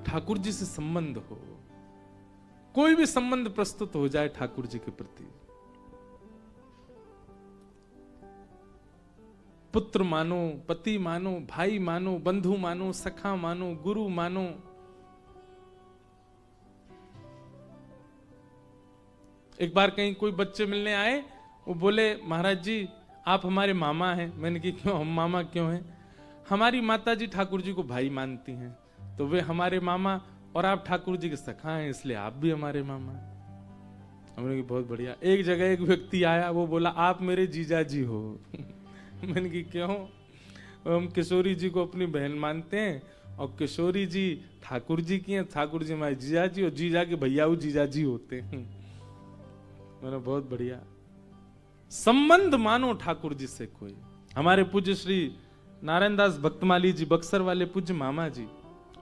ठाकुर जी से संबंध हो, कोई भी संबंध प्रस्तुत हो जाए ठाकुर जी के प्रति, पुत्र मानो, पति मानो, भाई मानो, बंधु मानो, सखा मानो, गुरु मानो, एक बार कहीं कोई बच्चे मिलने आए, वो बोले महाराज जी आप हमारे मामा हैं। मैंने कहा क्यों, हम मामा क्यों हैं? हमारी माता जी ठाकुर जी को भाई मानती हैं, तो वे हमारे मामा, और आप ठाकुर जी के सखा हैं, इसलिए आप भी हमारे मामा। हमने कहा बहुत बढ़िया। एक जगह एक व्यक्ति आया, वो बोला आप मेरे जीजा जी हो। मैंने कहा क्यों? हम किशोरी जी को अपनी बहन मानते हैं, और किशोरी जी ठाकुर जी की हैं, ठाकुर जी हमारे जीजा जी, और जीजा के भैया वो जीजा जी होते हैं। मैंने बहुत बढ़िया। संबंध मानो ठाकुर जी से कोई। हमारे पूज्य श्री नारायण दास भक्तमाली जी, बक्सर वाले पूज्य मामा जी,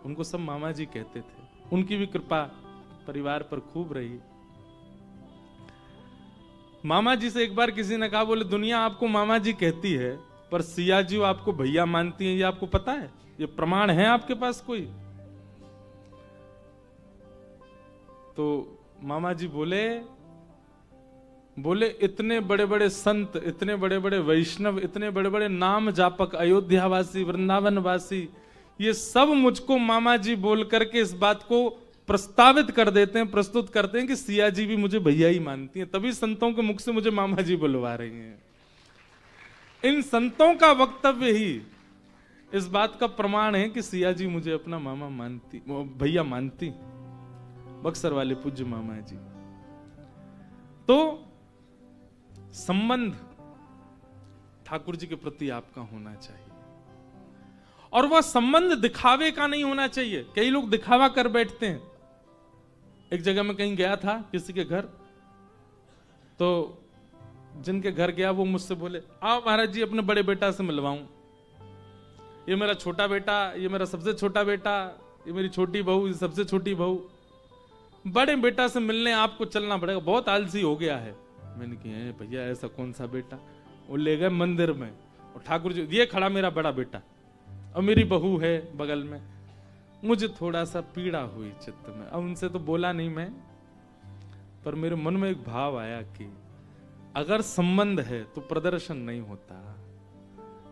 उनको सब मामा जी कहते थे। उनकी भी कृपा परिवार पर खूब रही। मामा जी से एक बार किसी ने कहा, बोले दुनिया आपको मामा जी कहती है, पर सिया जी आपको भैया मानती हैं, ये आपको पता है? ये प्रमाण है आपके पास कोई? तो मामा जी बोले इतने बड़े बड़े संत, इतने बड़े बड़े वैष्णव, इतने बड़े बड़े नाम जापक, अयोध्यावासी, वृंदावनवासी, ये सब मुझको मामा जी बोल करके इस बात को प्रस्तावित कर देते हैं, प्रस्तुत करते हैं कि सिया जी भी मुझे भैया ही मानती हैं, तभी संतों के मुख से मुझे मामा जी बुलवा रही हैं। इन संतों का वक्तव्य ही इस बात का प्रमाण है कि सिया जी मुझे अपना मामा मानती, भैया मानती, बक्सर वाले पूज्य मामा जी। तो संबंध ठाकुर जी के प्रति आपका होना चाहिए, और वह संबंध दिखावे का नहीं होना चाहिए। कई लोग दिखावा कर बैठते हैं। एक जगह मैं कहीं गया था किसी के घर, तो जिनके घर गया वो मुझसे बोले, आओ महाराज जी अपने बड़े बेटा से मिलवाऊं, ये मेरा छोटा बेटा, ये मेरा सबसे छोटा बेटा, ये मेरी छोटी बहू, ये सबसे छोटी बहू, बड़े बेटा से मिलने आपको चलना पड़ेगा, बहुत आलसी हो गया है। मैंने कहा भैया ऐसा कौन सा बेटा? वो ले गए मंदिर में, और ठाकुर जी, ये खड़ा मेरा बड़ा बेटा और मेरी बहू है बगल में। मुझे थोड़ा सा पीड़ा हुई चित्त में। अब उनसे तो बोला नहीं मैं, पर मेरे मन में एक भाव आया कि अगर संबंध है तो प्रदर्शन नहीं होता।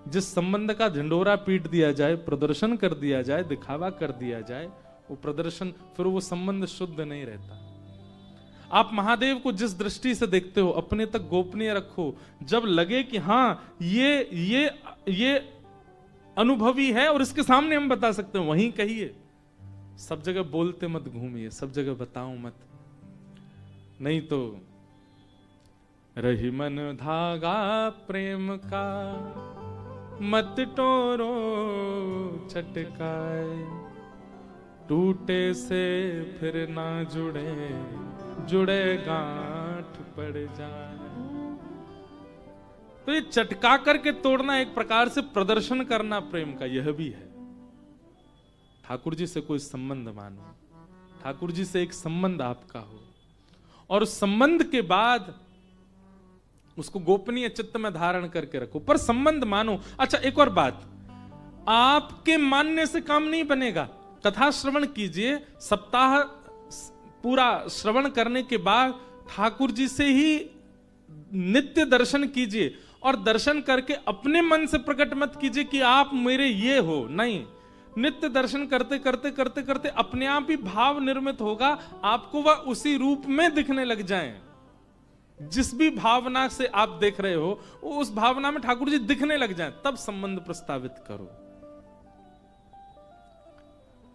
जिस संबंध का झंडोरा पीट दिया जाए, प्रदर्शन कर दिया जाए, दिखावा कर दिया जाए, वो प्रदर्शन, फिर वो संबंध शुद्ध नहीं रहता। आप महादेव को जिस दृष्टि से देखते हो अपने तक गोपनीय रखो। जब लगे कि हाँ ये अनुभवी है और इसके सामने हम बता सकते हैं, वहीं कहिए। सब जगह बोलते मत घूमिए, सब जगह बताओ मत, नहीं तो रही मन धागा प्रेम का, मत टोरो चटकाए, टूटे से फिर ना जुड़े गांठ पड़ जाए। तो ये चटका करके तोड़ना एक प्रकार से प्रदर्शन करना प्रेम का, यह भी है। ठाकुर जी से कोई संबंध मानो, ठाकुर जी से एक संबंध आपका हो, और उस संबंध के बाद उसको गोपनीय चित्त में धारण करके रखो, पर संबंध मानो। अच्छा एक और बात, आपके मानने से काम नहीं बनेगा। कथा श्रवण कीजिए, सप्ताह पूरा श्रवण करने के बाद ठाकुर जी से ही नित्य दर्शन कीजिए, और दर्शन करके अपने मन से प्रकट मत कीजिए कि आप मेरे ये हो, नहीं। नित्य दर्शन करते करते करते करते अपने आप ही भाव निर्मित होगा, आपको वह उसी रूप में दिखने लग जाएं। जिस भी भावना से आप देख रहे हो, उस भावना में ठाकुर जी दिखने लग जाएं, तब संबंध प्रस्तावित करो।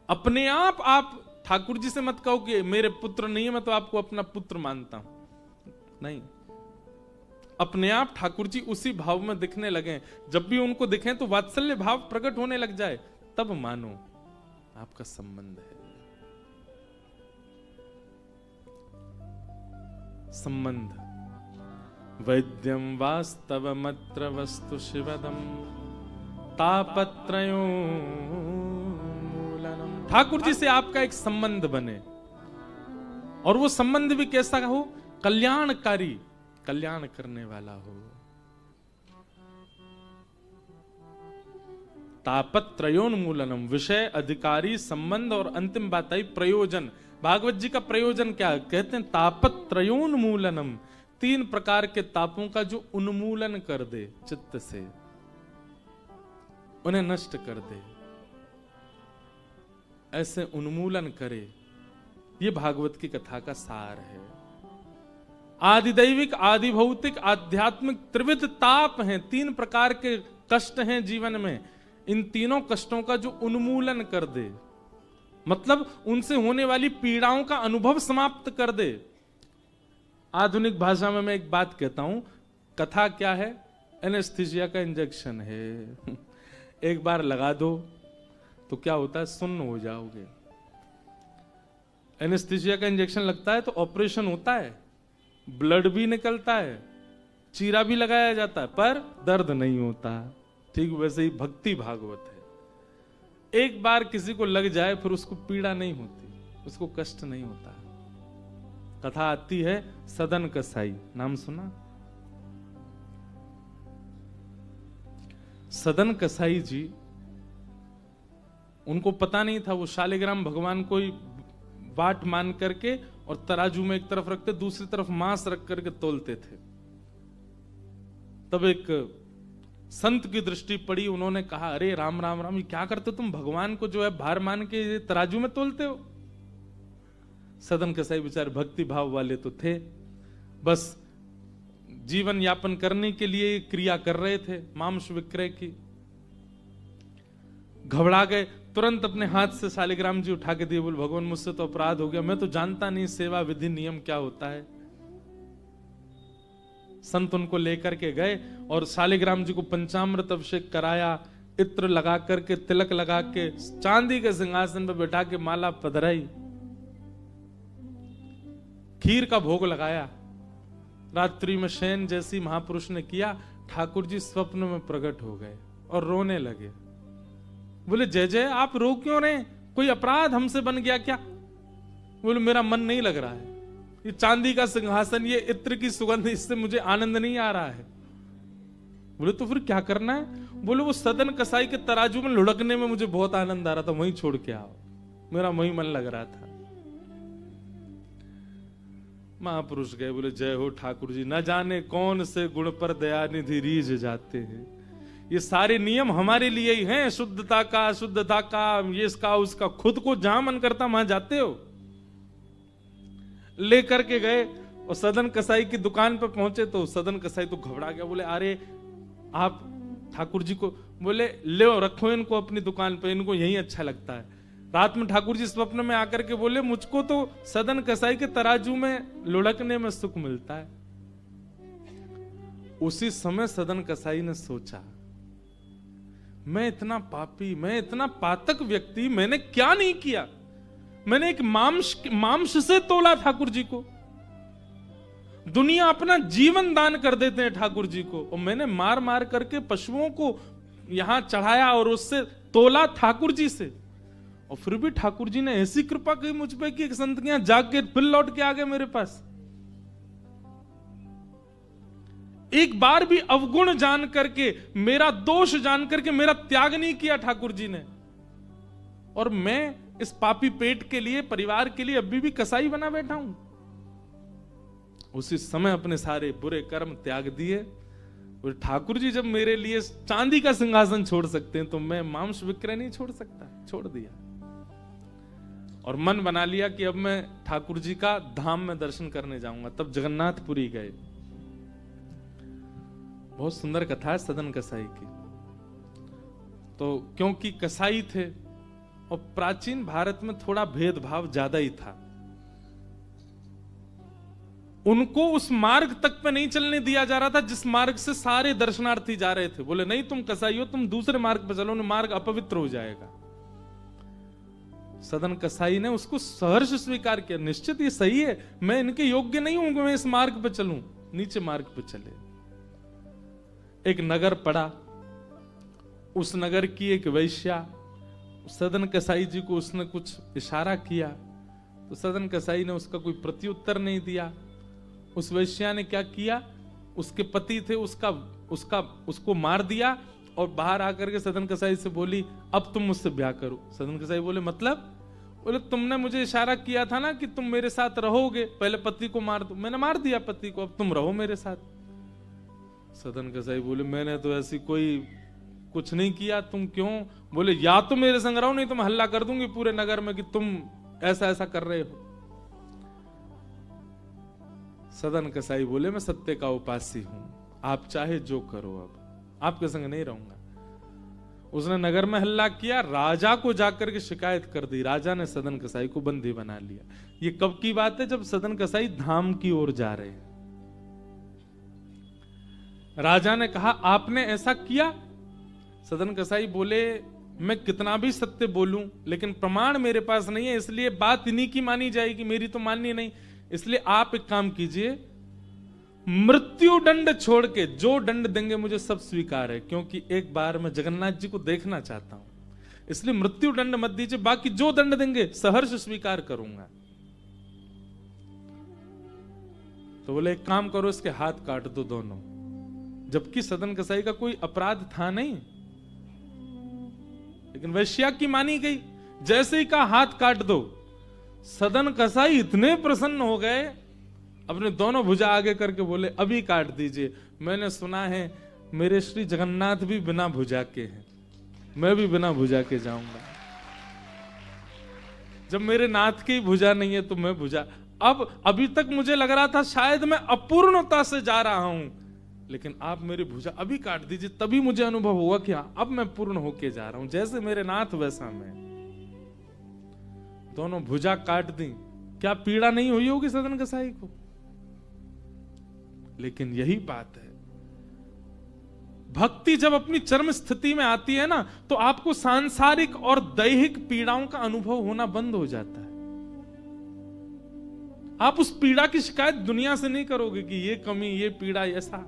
अपने आप ठाकुर जी से मत कहो कि मेरे पुत्र नहीं है, मैं तो आपको अपना पुत्र मानता हूं, नहीं। अपने आप ठाकुर जी उसी भाव में दिखने लगे। जब भी उनको दिखें तो वात्सल्य भाव प्रकट होने लग जाए, तब मानो आपका संबंध है। संबंध वैद्यम वास्तवमत्र वस्तु शिवदम तापत्रयो मूलनम। ठाकुर जी से आपका एक संबंध बने, और वो संबंध भी कैसा हो? कल्याणकारी, कल्याण करने वाला हो। तापत्रयोन्मूलनम, विषय, अधिकारी, संबंध और अंतिम बात आई प्रयोजन। भागवत जी का प्रयोजन क्या है? कहते हैं तापत्रयोन्मूलनम, 3 प्रकार के तापों का जो उन्मूलन कर दे चित्त से, उन्हें नष्ट कर दे, ऐसे उन्मूलन करे। ये भागवत की कथा का सार है। आदिदैविक, आदि भौतिक, आध्यात्मिक त्रिविध ताप हैं, 3 प्रकार के कष्ट हैं जीवन में। इन तीनों कष्टों का जो उन्मूलन कर दे, मतलब उनसे होने वाली पीड़ाओं का अनुभव समाप्त कर दे। आधुनिक भाषा में मैं एक बात कहता हूं, कथा क्या है? एनेस्थीसिया का इंजेक्शन है। एक बार लगा दो तो क्या होता है? सुन्न हो जाओगे। एनेस्थीसिया का इंजेक्शन लगता है तो ऑपरेशन होता है, ब्लड भी निकलता है, चीरा भी लगाया जाता है, पर दर्द नहीं होता। ठीक वैसे ही भक्ति भागवत है। एक बार किसी को लग जाए फिर उसको पीड़ा नहीं होती, उसको कष्ट नहीं होता। कथा आती है सदन कसाई, नाम सुना? सदन कसाई जी, उनको पता नहीं था, वो शालिग्राम भगवान को ही बाट मान करके और तराजू में एक तरफ रखते, दूसरी तरफ मांस रख करके तोलते थे। तब एक संत की दृष्टि पड़ी, उन्होंने कहा, अरे राम राम राम, ये क्या करते हो तुम? भगवान को जो है भार मान के तराजू में तोलते हो। सदन कसाई बेचारे भक्ति भाव वाले तो थे, बस जीवन यापन करने के लिए क्रिया कर रहे थे, मांस विक्रय की। घबरा गए, तुरंत अपने हाथ से शालिग्राम जी उठा के दिए, बोल भगवान मुझसे तो अपराध हो गया, मैं तो जानता नहीं सेवा विधि नियम क्या होता है। संत उनको लेकर के गए और शालिग्राम जी को पंचामृत अभिषेक कराया, इत्र लगा करके, तिलक लगा के, चांदी के सिंहासन पर बैठा के माला पधराई, खीर का भोग लगाया। रात्रि में शयन जैसी महापुरुष ने किया, ठाकुर जी स्वप्न में प्रकट हो गए और रोने लगे। बोले जय जय, आप रो क्यों रहे? कोई अपराध हमसे बन गया क्या? बोले मेरा मन नहीं लग रहा है, ये चांदी का सिंहासन, ये इत्र की सुगंध, इससे मुझे आनंद नहीं आ रहा है। बोले तो फिर क्या करना है? बोले वो सदन कसाई के तराजू में लुढ़कने में मुझे बहुत आनंद आ रहा था, वहीं छोड़ के आओ, मेरा वहीं मन लग रहा था। महापुरुष गए, बोले जय हो ठाकुर जी, न जाने कौन से गुण पर दयानिधि रीझ जाते हैं। ये सारे नियम हमारे लिए ही हैं, शुद्धता का, अशुद्धता का, ये इसका उसका, खुद को जहां मन करता वहां जाते हो। लेकर के गए और सदन कसाई की दुकान पर पहुंचे तो सदन कसाई तो घबरा गया। बोले अरे आप ठाकुर जी को, बोले ले रखो इनको अपनी दुकान पे, इनको यही अच्छा लगता है। रात में ठाकुर जी स्वप्न में आकर के बोले, मुझको तो सदन कसाई के तराजू में लुढ़कने में सुख मिलता है। उसी समय सदन कसाई ने सोचा, मैं इतना पापी, मैं इतना पातक व्यक्ति, मैंने क्या नहीं किया? मैंने एक मांस से तोला ठाकुर जी को। दुनिया अपना जीवन दान कर देते हैं ठाकुर जी को, और मैंने मार मार करके पशुओं को यहां चढ़ाया और उससे तोला ठाकुर जी से। और फिर भी ठाकुर जी ने ऐसी कृपा की मुझ पे कि एक संत के यहां जाके फिर लौट के आ गए मेरे पास। एक बार भी अवगुण जान करके, मेरा दोष जान करके मेरा त्याग नहीं किया ठाकुर जी ने। और मैं इस पापी पेट के लिए, परिवार के लिए अभी भी कसाई बना बैठा हूं। उसी समय अपने सारे बुरे कर्म त्याग दिए। और ठाकुर जी जब मेरे लिए चांदी का सिंहासन छोड़ सकते हैं तो मैं मांस विक्रय नहीं छोड़ सकता। छोड़ दिया और मन बना लिया कि अब मैं ठाकुर जी का धाम में दर्शन करने जाऊंगा। तब जगन्नाथपुरी गए। बहुत सुंदर कथा है सदन कसाई की। तो क्योंकि कसाई थे और प्राचीन भारत में थोड़ा भेदभाव ज्यादा ही था, उनको उस मार्ग तक पे नहीं चलने दिया जा रहा था जिस मार्ग से सारे दर्शनार्थी जा रहे थे। बोले नहीं तुम कसाई हो, तुम दूसरे मार्ग पे चलो, मार्ग अपवित्र हो जाएगा। सदन कसाई ने उसको सहर्ष स्वीकार किया। निश्चित ये सही है, मैं इनके योग्य नहीं हूं कि मैं इस मार्ग पे चलूं। नीचे मार्ग पे चले। एक नगर पड़ा, उस नगर की एक वैश्या, सदन कसाई जी को उसने कुछ इशारा किया तो सदन कसाई ने उसका कोई प्रत्युत्तर नहीं दिया। उस वैश्या ने क्या किया, उसके पति थे उसको मार दिया और बाहर आकर के सदन कसाई से बोली, अब तुम मुझसे ब्याह करो। सदन कसाई बोले, मतलब? बोले, तुमने मुझे इशारा किया था ना कि तुम मेरे साथ रहोगे, पहले पति को मार दो। मैंने मार दिया पति को, अब तुम रहो मेरे साथ। सदन कसाई बोले, मैंने तो ऐसी कोई कुछ नहीं किया, तुम क्यों? बोले, या तो मेरे संग रहो, नहीं तो मैं हल्ला कर दूंगी पूरे नगर में कि तुम ऐसा ऐसा कर रहे हो। सदन कसाई बोले, मैं सत्य का उपासी हूं, आप चाहे जो करो, अब आपके संग नहीं रहूंगा। उसने नगर में हल्ला किया, राजा को जाकर के शिकायत कर दी। राजा ने सदन कसाई को बंदी बना लिया। ये कब की बात है? जब सदन कसाई धाम की ओर जा रहे हैं। राजा ने कहा, आपने ऐसा किया? सदन कसाई बोले, मैं कितना भी सत्य बोलूं लेकिन प्रमाण मेरे पास नहीं है, इसलिए बात इन्हीं की मानी जाएगी, मेरी तो माननी नहीं। इसलिए आप एक काम कीजिए, मृत्यु दंड छोड़ के जो दंड देंगे मुझे सब स्वीकार है, क्योंकि एक बार मैं जगन्नाथ जी को देखना चाहता हूं, इसलिए मृत्यु दंड मत दीजिए, बाकी जो दंड देंगे सहर्ष स्वीकार करूंगा। तो बोले, एक काम करो, इसके हाथ काट दो दोनों। जबकि सदन कसाई का कोई अपराध था नहीं, लेकिन वैश्या की मानी गई। जैसे ही कहा हाथ काट दो, सदन कसाई इतने प्रसन्न हो गए, अपने दोनों भुजा आगे करके बोले, अभी काट दीजिए। मैंने सुना है मेरे श्री जगन्नाथ भी बिना भुजा के हैं, मैं भी बिना भुजा के जाऊंगा। जब मेरे नाथ की भुजा नहीं है तो मैं भुजा। अब अभी तक मुझे लग रहा था शायद मैं अपूर्णता से जा रहा हूं, लेकिन आप मेरी भुजा अभी काट दीजिए, तभी मुझे अनुभव होगा कि हाँ, अब मैं पूर्ण होके जा रहा हूं, जैसे मेरे नाथ वैसा मैं। दोनों भुजा काट दी। क्या पीड़ा नहीं हुई होगी सदन कसाई को? लेकिन यही बात है, भक्ति जब अपनी चरम स्थिति में आती है ना, तो आपको सांसारिक और दैहिक पीड़ाओं का अनुभव होना बंद हो जाता है। आप उस पीड़ा की शिकायत दुनिया से नहीं करोगे कि ये कमी, ये पीड़ा, ऐसा।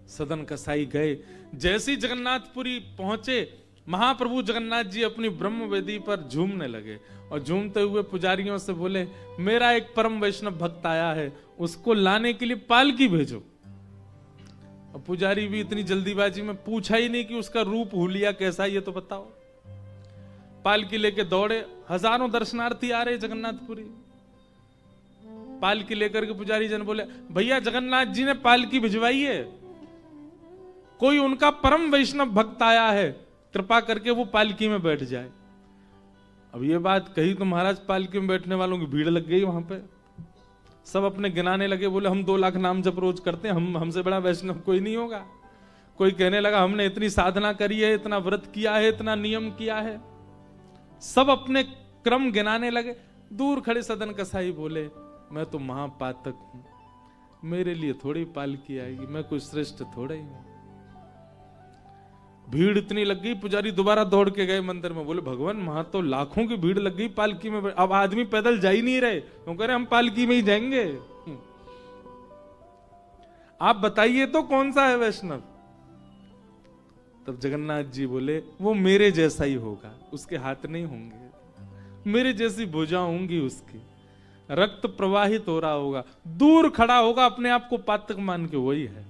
सदन कसाई गए। जैसे ही जगन्नाथपुरी पहुंचे, महाप्रभु जगन्नाथ जी अपनी ब्रह्म वेदी पर झूमने लगे और झूमते हुए पुजारियों से बोले, मेरा एक परम वैष्णव भक्त आया है, उसको लाने के लिए पालकी भेजो। और पुजारी भी इतनी जल्दीबाजी में पूछा ही नहीं कि उसका रूप हुलिया कैसा, ये तो बताओ। पालकी लेके दौड़े, हजारों दर्शनार्थी आ रहे जगन्नाथपुरी। पालकी लेकर के पुजारी जन बोले, भैया जगन्नाथ जी ने पालकी भिजवाई है, कोई उनका परम वैष्णव भक्त आया है, कृपा करके वो पालकी में बैठ जाए। अब ये बात कही तो महाराज पालकी में बैठने वालों की भीड़ लग गई वहां पे। सब अपने गिनाने लगे, बोले हम 2 लाख नाम जप रोज करते हैं, हमसे बड़ा वैष्णव कोई नहीं होगा। कोई कहने लगा, हमने इतनी साधना करी है, इतना व्रत किया है, इतना नियम किया है। सब अपने क्रम गिनाने लगे। दूर खड़े सदन कसाई बोले, मैं तो महापातक हूं, मेरे लिए थोड़ी पालकी आएगी, मैं कोई श्रेष्ठ थोड़ा ही हूं। भीड़ इतनी लग गई, पुजारी दोबारा दौड़ के गए मंदिर में, बोले भगवान वहां तो लाखों की भीड़ लग गई पालकी में, अब आदमी पैदल जा ही नहीं रहे, तो कह रहे हम पालकी में ही जाएंगे। आप बताइए तो कौन सा है वैष्णव? तब जगन्नाथ जी बोले, वो मेरे जैसा ही होगा, उसके हाथ नहीं होंगे, मेरे जैसी भुजा होंगी उसकी, रक्त प्रवाहित हो रहा होगा, दूर खड़ा होगा अपने आप को पातक मान के, वही है।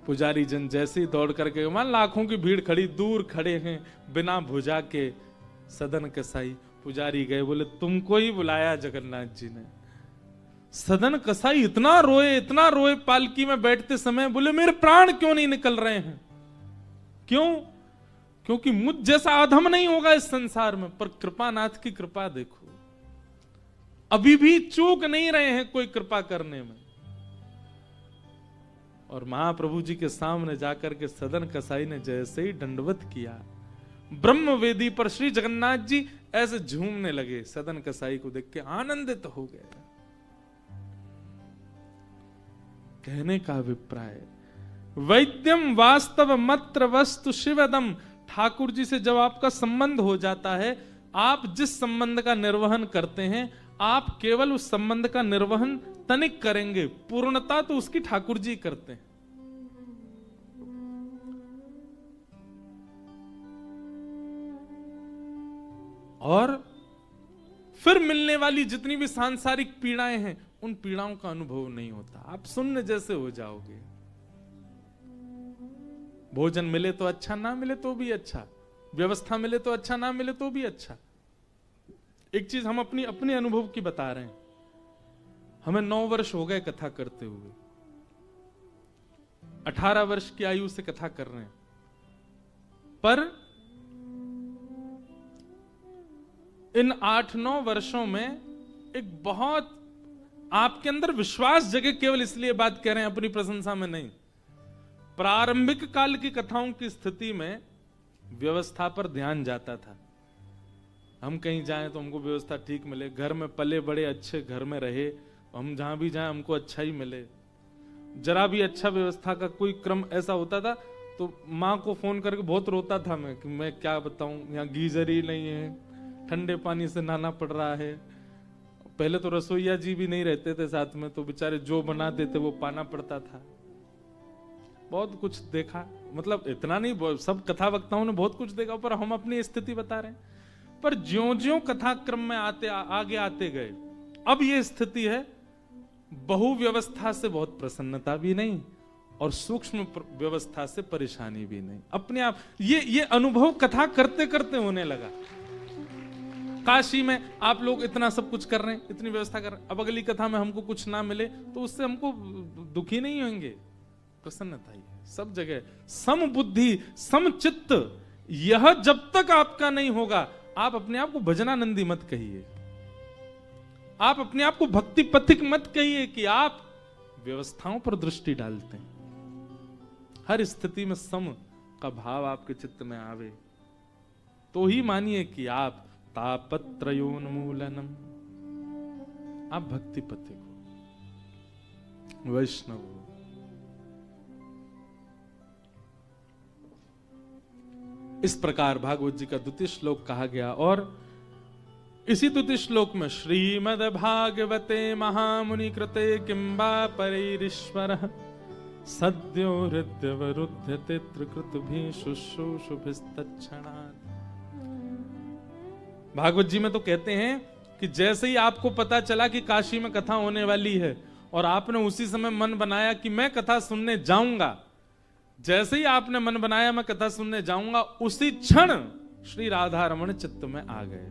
पुजारी जन जैसे ही दौड़ करके, मान लाखों की भीड़ खड़ी, दूर खड़े हैं बिना भुजा के सदन कसाई। पुजारी गए, बोले तुमको ही बुलाया जगन्नाथ जी ने। सदन कसाई इतना रोए पालकी में बैठते समय, बोले मेरे प्राण क्यों नहीं निकल रहे हैं? क्यों? क्योंकि मुझ जैसा अधम नहीं होगा इस संसार में। पर कृपानाथ की कृपा देखो, अभी भी चूक नहीं रहे हैं कोई कृपा करने में। और महाप्रभु जी के सामने जाकर के सदन कसाई ने जैसे ही दंडवत किया, ब्रह्म वेदी पर श्री जगन्नाथ जी ऐसे झूमने लगे। सदन कसाई को देख के आनंदित हो गए। कहने का अभिप्राय, वैद्यम वास्तव मत्र वस्तु शिवदम। ठाकुर जी से जब आपका संबंध हो जाता है, आप जिस संबंध का निर्वहन करते हैं, आप केवल उस संबंध का निर्वहन तनिक करेंगे, पूर्णता तो उसकी ठाकुर जी करते हैं। और फिर मिलने वाली जितनी भी सांसारिक पीड़ाएं हैं, उन पीड़ाओं का अनुभव नहीं होता। आप शून्य जैसे हो जाओगे। भोजन मिले तो अच्छा, ना मिले तो भी अच्छा, व्यवस्था मिले तो अच्छा, ना मिले तो भी अच्छा। एक चीज हम अपने अनुभव की बता रहे हैं। हमें 9 वर्ष हो गए कथा करते हुए, 18 वर्ष की आयु से कथा कर रहे हैं, पर इन 8-9 वर्षों में एक बहुत आपके अंदर विश्वास जगे। केवल इसलिए बात कह रहे हैं, अपनी प्रशंसा में नहीं। प्रारंभिक काल की कथाओं की स्थिति में व्यवस्था पर ध्यान जाता था। हम कहीं जाएं तो हमको व्यवस्था ठीक मिले, घर में पले बड़े अच्छे घर में रहे, हम जहां भी जाएं हमको अच्छा ही मिले। जरा भी अच्छा व्यवस्था का कोई क्रम ऐसा होता था तो माँ को फोन करके बहुत रोता था मैं, कि मैं क्या बताऊं, यहाँ गीजर ही नहीं है, ठंडे पानी से नहाना पड़ रहा है। पहले तो रसोईया जी भी नहीं रहते थे साथ में, तो बेचारे जो बना देते वो पाना पड़ता था। बहुत कुछ देखा, मतलब इतना नहीं, सब कथा वक्ताओं ने बहुत कुछ देखा, पर हम अपनी स्थिति बता रहे हैं। पर ज्यों-ज्यों कथा क्रम में आगे आते गए, अब ये स्थिति है, बहु व्यवस्था से बहुत प्रसन्नता भी नहीं और सूक्ष्म व्यवस्था से परेशानी भी नहीं। अपने आप ये अनुभव कथा करते करते होने लगा। काशी में आप लोग इतना सब कुछ कर रहे हैं, इतनी व्यवस्था कर रहे हैं, अब अगली कथा में हमको कुछ ना मिले तो उससे हमको दुखी नहीं होंगे, प्रसन्नता ही है। सब जगह सम बुद्धि सम चित्त, यह जब तक आपका नहीं होगा, आप अपने आप को भजनानंदी मत कहिए, आप अपने आप को भक्ति पथिक मत कहिए कि आप व्यवस्थाओं पर दृष्टि डालते हैं। हर स्थिति में सम का भाव आपके चित्त में आवे तो ही मानिए कि आप तापत्रयोन्मूलनम, आप भक्ति पथिक हो, वैष्णव हो। इस प्रकार भागवत जी का द्वितीय श्लोक कहा गया। और इसी द्वितीय श्लोक में श्रीमद् भागवते महामुनि कृते किंबा परैरीश्वरः सद्यो हृद्यवरुध्यते त्रिकृतुभिः शुश्रूषुभिस्तत्क्षणात्। भागवत जी में तो कहते हैं कि जैसे ही आपको पता चला कि काशी में कथा होने वाली है और आपने उसी समय मन बनाया कि मैं कथा सुनने जाऊंगा, जैसे ही आपने मन बनाया मैं कथा सुनने जाऊंगा, उसी क्षण श्री राधा रमण चित्त में आ गए।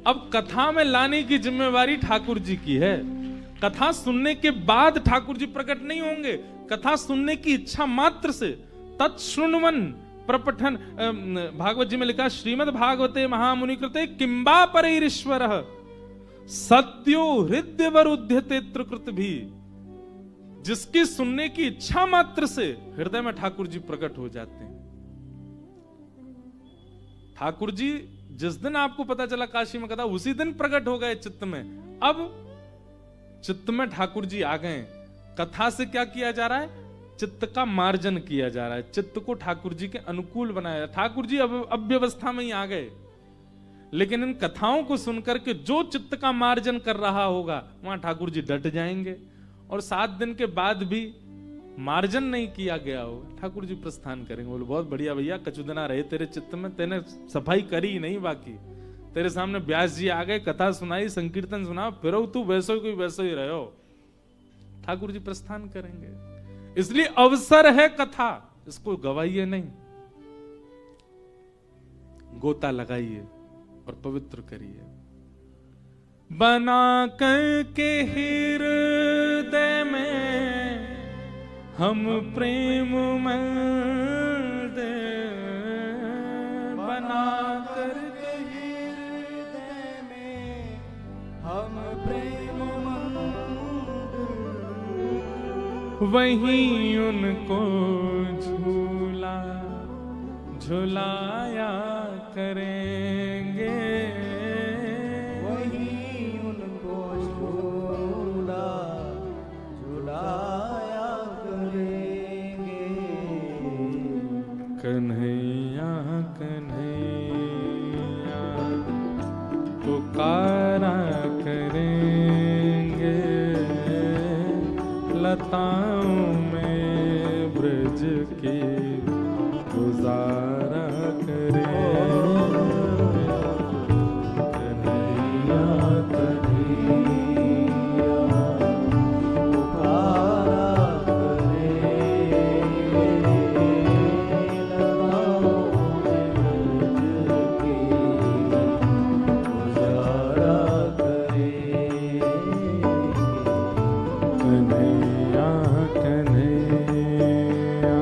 अब कथा में लाने की जिम्मेवारी ठाकुर जी की है। कथा सुनने के बाद ठाकुर जी प्रकट नहीं होंगे, कथा सुनने की इच्छा मात्र से तत्शृण्वन प्रपठन, भागवत जी में लिखा श्रीमद् भागवते महामुनि कृते किंबा परैरीश्वरः सद्यो हृदयवरुध्यते त्रिकृतुभिः, जिसकी सुनने की इच्छा मात्र से हृदय में ठाकुर जी प्रकट हो जाते हैं। ठाकुर जी जिस दिन आपको पता चला काशी में कथा, उसी दिन प्रकट हो गए चित्त में। अब चित्त में ठाकुर जी आ गए। कथा से क्या किया जा रहा है? चित्त का मार्जन किया जा रहा है, चित्त को ठाकुर जी के अनुकूल बनाया। ठाकुर जी अब अव्यवस्था में ही आ गए, लेकिन इन कथाओं को सुनकर के जो चित्त का मार्जन कर रहा होगा वहां ठाकुर जी डट जाएंगे। और 7 दिन के बाद भी मार्जन नहीं किया गया हो, ठाकुर जी प्रस्थान करेंगे। बोले बहुत बढ़िया भैया, कचुदना रहे तेरे चित्त में, तेने सफाई करी नहीं, बाकी तेरे सामने व्यास जी आ गए, कथा सुनाई, संकीर्तन सुना, फिर तू वैसो ही कोई वैसो ही रहो। ठाकुर जी प्रस्थान करेंगे। इसलिए अवसर है कथा, इसको गवाइए नहीं, गोता लगाइए और पवित्र करिए। बना करके हृदय में हम प्रेम मंदिर, बना करके हृदय में हम प्रेम मंदिर, वहीं उनको झूला झुलाया करेंगे, कन्हैया कन्हैया पुकारा करेंगे, लताओं में ब्रज की गुजारा करेंगे, कन्हैया कन्हैया कन्हैया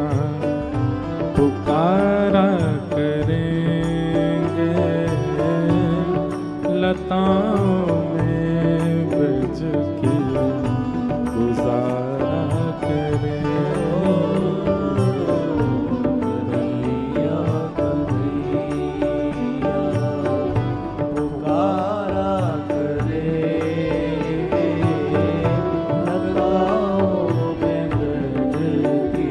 पुकारा करेंगे लताओं में ब्रज की गुजारा करेंगे। कन्हैया कन्हैया पुकारा करेंगे लताओं में ब्रज की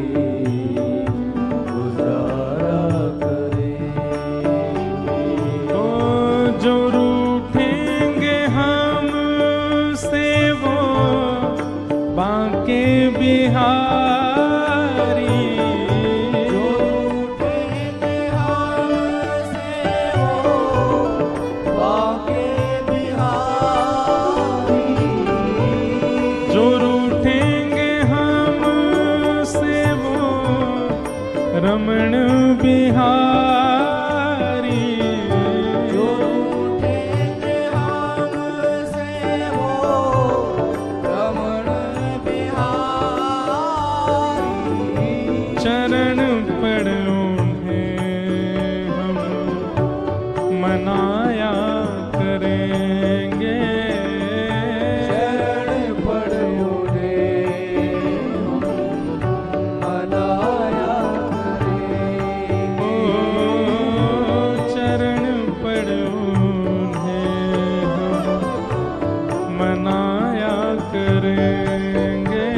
गुजारा करेंगे। ओ जो रूठेंगे हमसे वो बांके बिहारी, जो रूठेंगे हमसे वो बांके बिहारी, जो रूठेंगे हमसे वो रमण बिहारी, जो रूठेंगे हमसे वो रमण बिहारी। चरण पड़ उन्हें हम मनाया करेंगे। शरण पड़ उन्हें हम मनाया ओ करेंगे। चरण पड़ उन्हें हम मनाया करेंगे।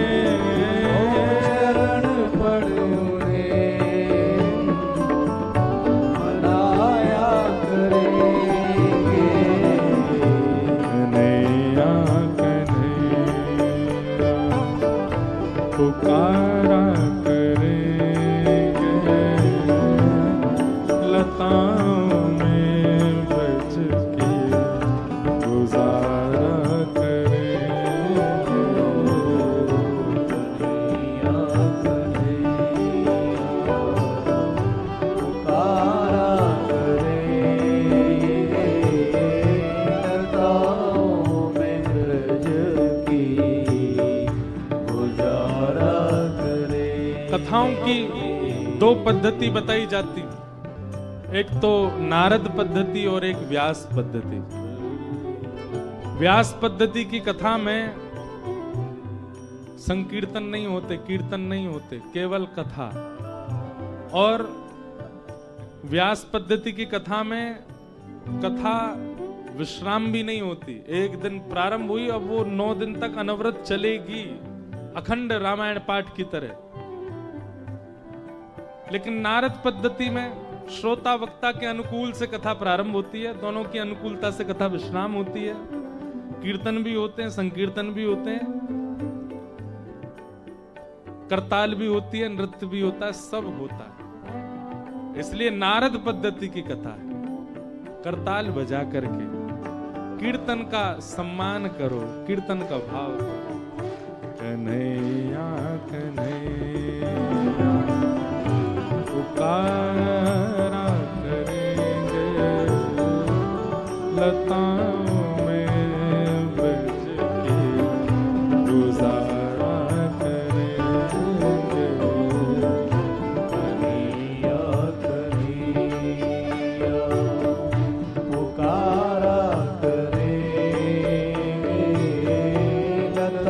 शरण पड़ उन्हें मनाया करेंगे। कन्हैया कन्हैया पुकारा करेंगे लताओं में बच के गुजारा करेंगे। कन्हैया कन्हैया पुकारा करेंगे लताओं में ब्रज की गुजारा करेंगे। कथाओं की दो पद्धति बताई जाती, एक तो नारद पद्धति और एक व्यास पद्धति। व्यास पद्धति की कथा में संकीर्तन नहीं होते, कीर्तन नहीं होते, केवल कथा। और व्यास पद्धति की कथा में कथा विश्राम भी नहीं होती। एक दिन प्रारंभ हुई, अब वो 9 दिन तक अनवरत चलेगी, अखंड रामायण पाठ की तरह। लेकिन नारद पद्धति में श्रोता वक्ता के अनुकूल से कथा प्रारंभ होती है, दोनों की अनुकूलता से कथा विश्राम होती है। कीर्तन भी होते हैं, संकीर्तन भी होते हैं, करताल भी होती है, नृत्य भी होता है, सब होता है। इसलिए नारद पद्धति की कथा है, करताल बजा करके कीर्तन का सम्मान करो, कीर्तन का भाव करो। कन्हैया कन्हैया पुकारा करेंगे लताओं में बज के गुजारा करेंगे। कन्हैया कन्हैया पुकारा करेंगे लताओं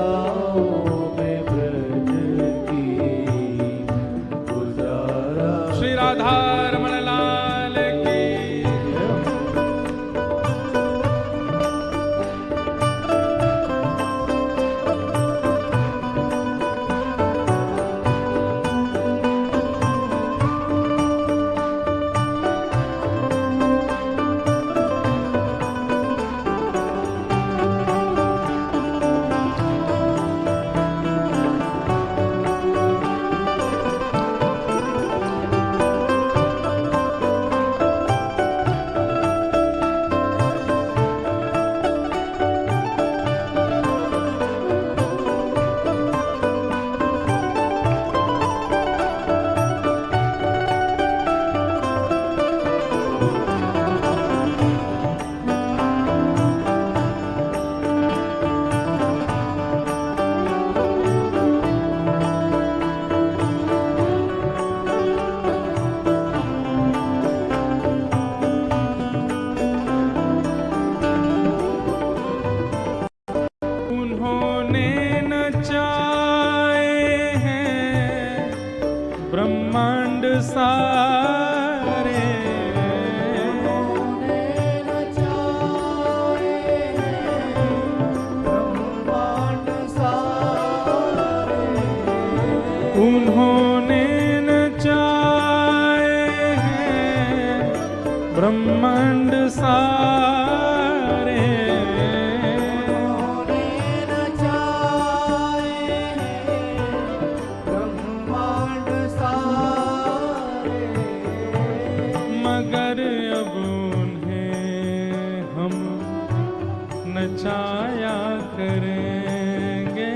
सारे उन्होंने नचाए हैं ब्रह्मांड सारे। उन्होंने नचाए हैं ब्रह्मांड सारे। मगर अब उन्हें हम नचाया करेंगे।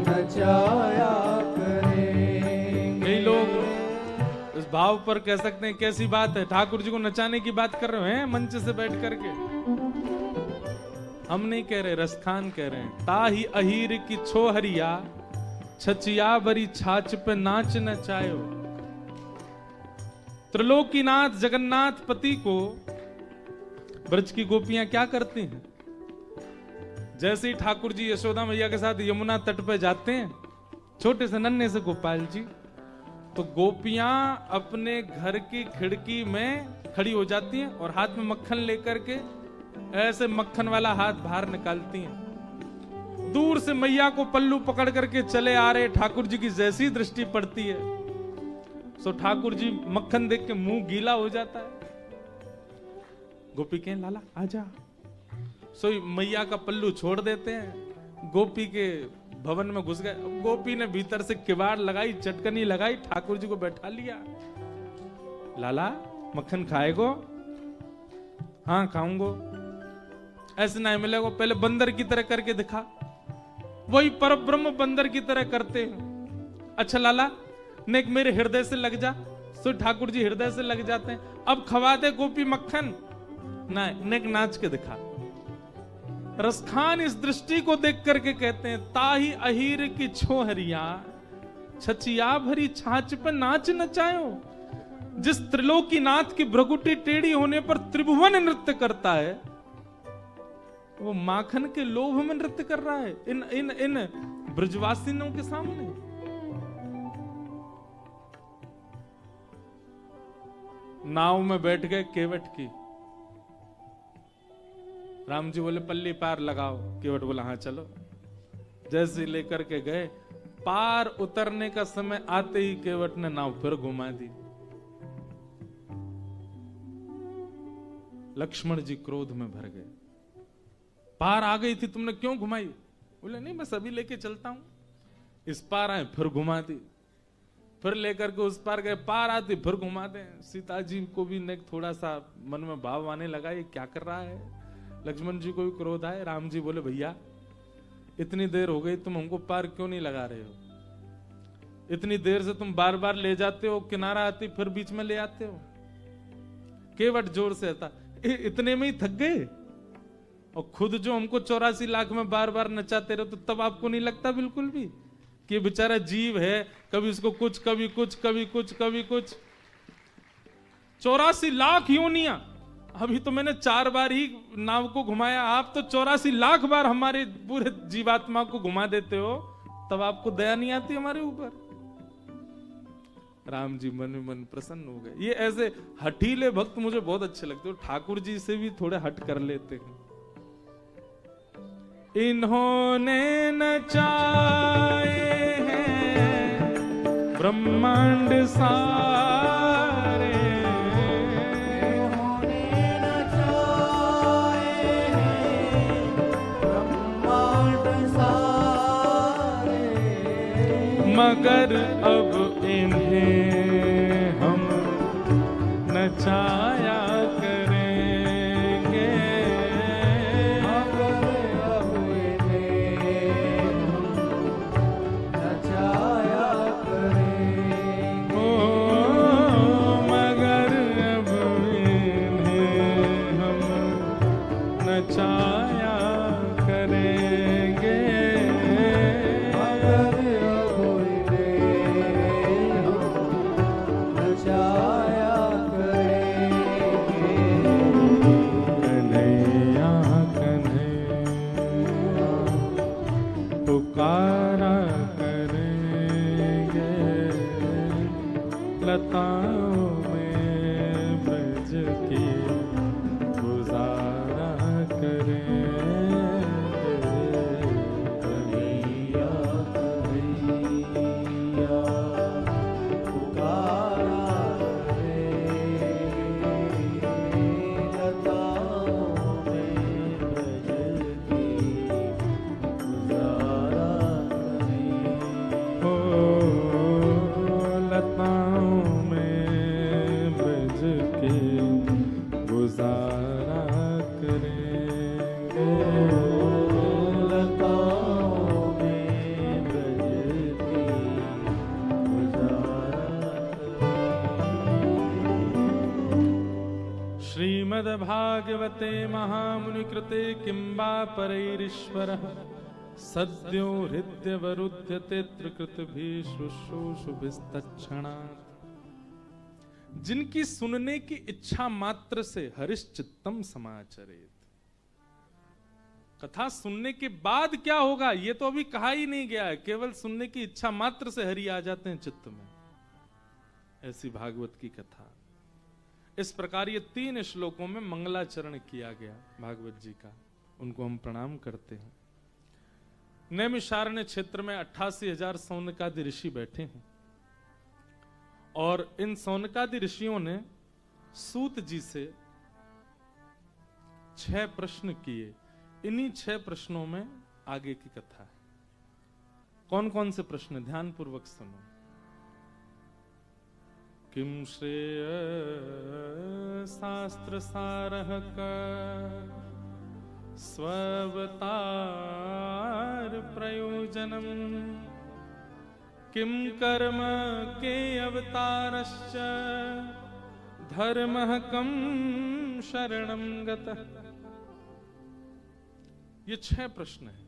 नचाया करेंगे। कई लोग इस भाव पर कह सकते हैं कैसी बात है, ठाकुर जी को नचाने की बात कर रहे हैं मंच से बैठ करके। हम नहीं कह रहे, रसखान कह रहे हैं। ताही अहीर की छोहरिया छचिया बरी छाछ पे नाच नचायो। त्रिलोकीनाथ जगन्नाथ पति को ब्रज की गोपियां क्या करती हैं? जैसे ही ठाकुर जी यशोदा मैया के साथ यमुना तट पे जाते हैं, छोटे से नन्हे से गोपाल जी, तो गोपियां अपने घर की खिड़की में खड़ी हो जाती हैं और हाथ में मक्खन लेकर के ऐसे मक्खन वाला हाथ बाहर निकालती हैं। दूर से मैया को पल्लू पकड़ करके चले आ रहे ठाकुर जी की जैसी दृष्टि पड़ती है, सो ठाकुर जी मक्खन देख के मुंह गीला हो जाता है। गोपी कहें लाला आजा, सो मैया का पल्लू छोड़ देते हैं, गोपी के भवन में घुस गए। गोपी ने भीतर से किवाड़ लगाई, चटकनी लगाई, ठाकुर जी को बैठा लिया। लाला मक्खन खाएगो? हाँ खाऊंगो। ऐसे नहीं मिलेगा, पहले बंदर की तरह करके दिखा। वही परब्रह्म बंदर की तरह करते हैं। अच्छा लाला नेक मेरे हृदय से लग जा। सो ठाकुर जी हृदय से लग जाते हैं। अब खवा दे गोपी मक्खन, नहीं नेक नाच के दिखा। रसखान इस दृष्टि को देख करके कहते हैं ताही अहीर की छोहरिया छचिया भरी छाछ पर नाच नचायो। जिस त्रिलोकीनाथ की भ्रगुटी टेढ़ी होने पर त्रिभुवन नृत्य करता है, वो माखन के लोभ में नृत्य कर रहा है इन इन इन ब्रजवासियों के सामने। नाव में बैठ गए केवट की। राम जी बोले पल्ली पार लगाओ, केवट बोला हाँ चलो। जैसे लेकर के गए, पार उतरने का समय आते ही केवट ने नाव फिर घुमा दी। लक्ष्मण जी क्रोध में भर गए, पार आ गई थी तुमने क्यों घुमाई? बोले नहीं बस अभी लेके चलता हूं। इस पार आए फिर घुमा दी, फिर लेकर के उस पार गए, पार आती फिर घुमा दे। सीता जी को भी ने थोड़ा सा मन में भाव आने लगा, ये क्या कर रहा है। लक्ष्मण जी को भी क्रोध आए। राम जी बोले भैया इतनी देर हो गई, तुम हमको पार क्यों नहीं लगा रहे हो? इतनी देर से तुम बार बार ले जाते हो, किनारा आती फिर बीच में ले आते हो। केवट जोर से आता, इतने में ही थक गए? और खुद जो हमको 84 लाख में बार बार नचाते रहो, तो तब आपको नहीं लगता बिल्कुल भी कि ये बेचारा जीव है, कभी उसको कुछ कभी कुछ कभी कुछ कभी कुछ। 84 लाख योनियां, अभी तो मैंने 4 बार ही नाव को घुमाया, आप तो 84 लाख बार हमारे पूरे जीवात्मा को घुमा देते हो, तब आपको दया नहीं आती हमारे ऊपर? राम जी मन में मन प्रसन्न हो गए। ये ऐसे हठीले भक्त मुझे बहुत अच्छे लगते हो, ठाकुर जी से भी थोड़े हट कर लेते हैं। इन्होंने नचाए हैं ब्रह्मांड सारे। इन्होंने नचाए हैं ब्रह्मांड सारे। मगर अब इन्हें हम नचाया करेंगे। मगर अब इन्हें हम नचाया करेंगे। ओ मगर अब इन्हें हम नचाया करेंगे। मगर अब इन्हें हम नचाया करेंगे। कन्हैया कन्हैया पुकार कन्हैया कन्हैया पुकारा लताओं में ब्रज की गुजारा करेंगे, लताओं में ब्रज की गुजारा करेंगे। श्रीमद्भागवते महामुनिकृते किंबा परैरीश्वरः सद्यो हृदयवरुध्यते त्रिकृतभिः शुश्रूषुभिस्तत्क्षणात्। जिनकी सुनने की इच्छा मात्र से हरिश्चित्तम समाचरेत। कथा सुनने के बाद क्या होगा ये तो अभी कहा ही नहीं गया है, केवल सुनने की इच्छा मात्र से हरि आ जाते हैं चित्त में। ऐसी भागवत की कथा। इस प्रकार ये 3 श्लोकों में मंगलाचरण किया गया भागवत जी का, उनको हम प्रणाम करते हैं। नैमिषारण्य क्षेत्र में 88,000 सौनकादि ऋषि बैठे हैं और इन सौनकादि ऋषियों ने सूत जी से 6 प्रश्न किए। इन्हीं 6 प्रश्नों में आगे की कथा है। कौन कौन से प्रश्न, ध्यान पूर्वक सुनो। किम श्रेय शास्त्र सारः का स्ववतार प्रयोजनम, किम कर्म के अवतारश्च धर्मः कम शरणं गतः। ये 6 प्रश्न हैं।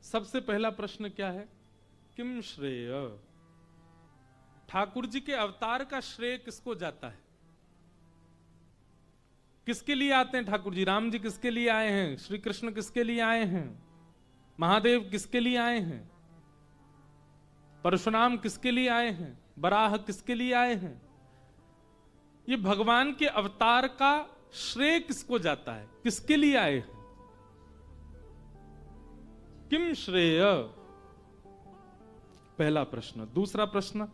सबसे पहला प्रश्न क्या है? किम श्रेय, ठाकुर जी के अवतार का श्रेय किसको जाता है? किसके लिए आते हैं ठाकुर जी? राम जी किसके लिए आए हैं? श्री कृष्ण किसके लिए आए हैं? महादेव किसके लिए आए हैं? परशुराम किसके लिए आए हैं? बराह किसके लिए आए हैं? ये भगवान के अवतार का श्रेय किसको जाता है? किसके लिए आए हैं? किम श्रेय, पहला प्रश्न। दूसरा प्रश्न,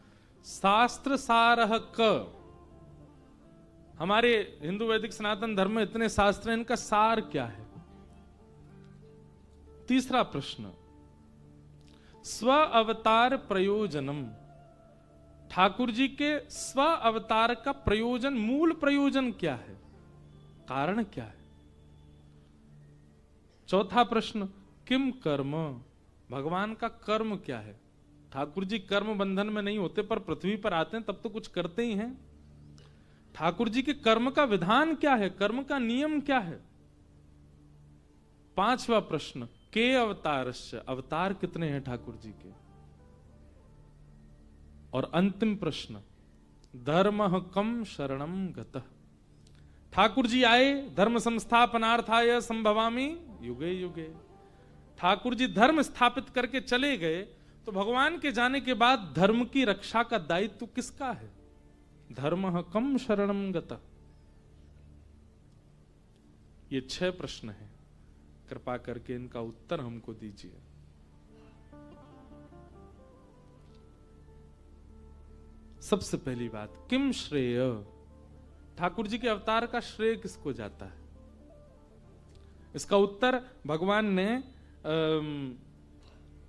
शास्त्र सारः क। हमारे हिंदू वैदिक सनातन धर्म में इतने शास्त्र हैं, इनका सार क्या है? तीसरा प्रश्न, स्व अवतार प्रयोजनम। ठाकुर जी के स्व अवतार का प्रयोजन, मूल प्रयोजन क्या है? कारण क्या है? चौथा प्रश्न, किम कर्म, भगवान का कर्म क्या है? ठाकुर जी कर्म बंधन में नहीं होते, पर पृथ्वी पर आते हैं तब तो कुछ करते ही हैं। ठाकुर जी के कर्म का विधान क्या है? कर्म का नियम क्या है? पांचवा प्रश्न, के अवतारश्च, अवतार कितने हैं ठाकुर जी के? और अंतिम प्रश्न, धर्मः कम शरणं गतः। ठाकुर जी आए, धर्म संस्थापनार्थाय संभवामि युगे युगे। ठाकुर जी धर्म स्थापित करके चले गए, तो भगवान के जाने के बाद धर्म की रक्षा का दायित्व किसका है? धर्मः कम शरणं गतः। ये 6 प्रश्न हैं। कृपा करके इनका उत्तर हमको दीजिए। सबसे पहली बात, किम श्रेय, ठाकुर जी के अवतार का श्रेय किसको जाता है? इसका उत्तर भगवान ने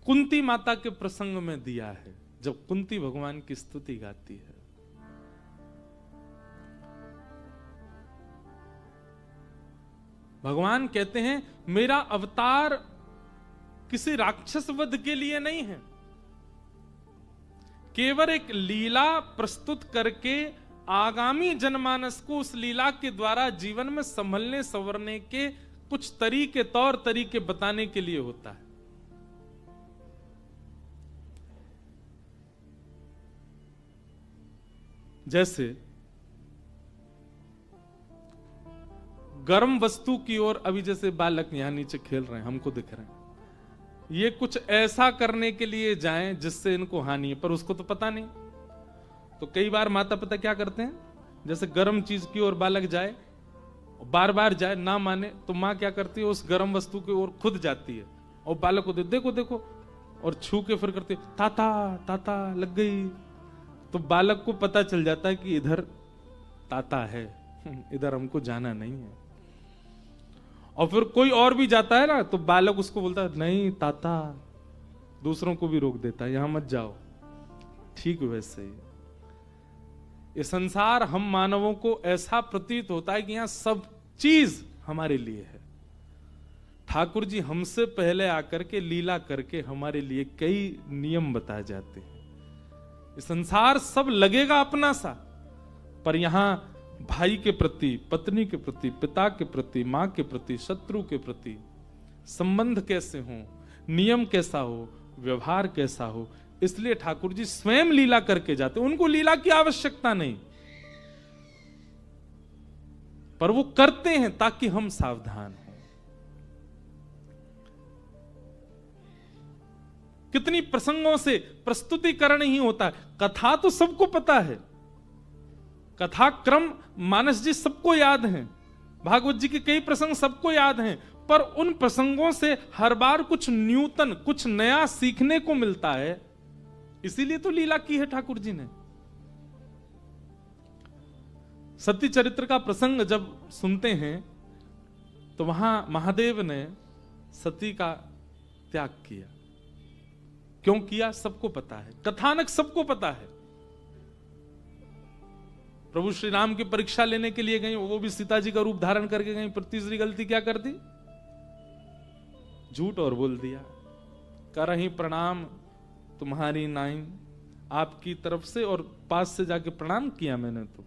कुंती माता के प्रसंग में दिया है, जब कुंती भगवान की स्तुति गाती है। भगवान कहते हैं मेरा अवतार किसी राक्षस वध के लिए नहीं है, केवल एक लीला प्रस्तुत करके आगामी जनमानस को उस लीला के द्वारा जीवन में संभलने संवरने के कुछ तरीके, तौर तरीके बताने के लिए होता है। जैसे गर्म वस्तु की ओर अभी जैसे बालक यहां नीचे खेल रहे हैं, हमको दिख रहे हैं, ये कुछ ऐसा करने के लिए जाएं जिससे इनको हानि है, पर उसको तो पता नहीं। तो कई बार माता पिता क्या करते हैं, जैसे गर्म चीज की ओर बालक जाए बार बार जाए ना माने तो माँ क्या करती है, उस गर्म वस्तु की ओर खुद जाती है और बालक को देखो देखो और छू के फिर करती है, ताता ताता लग गई। तो बालक को पता चल जाता है कि इधर ताता है, इधर हमको जाना नहीं है। और फिर कोई और भी जाता है ना तो बालक उसको बोलता है, नहीं ताता, दूसरों को भी रोक देता है, यहां मत जाओ। ठीक वैसे ही ये संसार हम मानवों को ऐसा प्रतीत होता है कि यहां सब चीज हमारे लिए है। ठाकुर जी हमसे पहले आकर के लीला करके हमारे लिए कई नियम बताए जाते हैं। ये संसार सब लगेगा अपना सा, पर यहां भाई के प्रति, पत्नी के प्रति, पिता के प्रति, मां के प्रति, शत्रु के प्रति संबंध कैसे हो, नियम कैसा हो, व्यवहार कैसा हो, इसलिए ठाकुर जी स्वयं लीला करके जाते। उनको लीला की आवश्यकता नहीं, पर वो करते हैं ताकि हम सावधान हों। कितनी प्रसंगों से प्रस्तुतिकरण ही होता है। कथा तो सबको पता है, कथा क्रम मानस जी सबको याद हैं, भागवत जी के कई प्रसंग सबको याद हैं, पर उन प्रसंगों से हर बार कुछ न्यूतन, कुछ नया सीखने को मिलता है। इसीलिए तो लीला की है ठाकुर जी ने। सती चरित्र का प्रसंग जब सुनते हैं तो वहां महादेव ने सती का त्याग किया। क्यों किया सबको पता है, कथानक सबको पता है। प्रभु श्री राम की परीक्षा लेने के लिए गई, वो भी सीता जी का रूप धारण करके गई, पर तीसरी गलती क्या कर दी, झूठ और बोल दिया। करहि प्रणाम तुम्हारी नाइन, आपकी तरफ से और पास से जाके प्रणाम किया मैंने। तो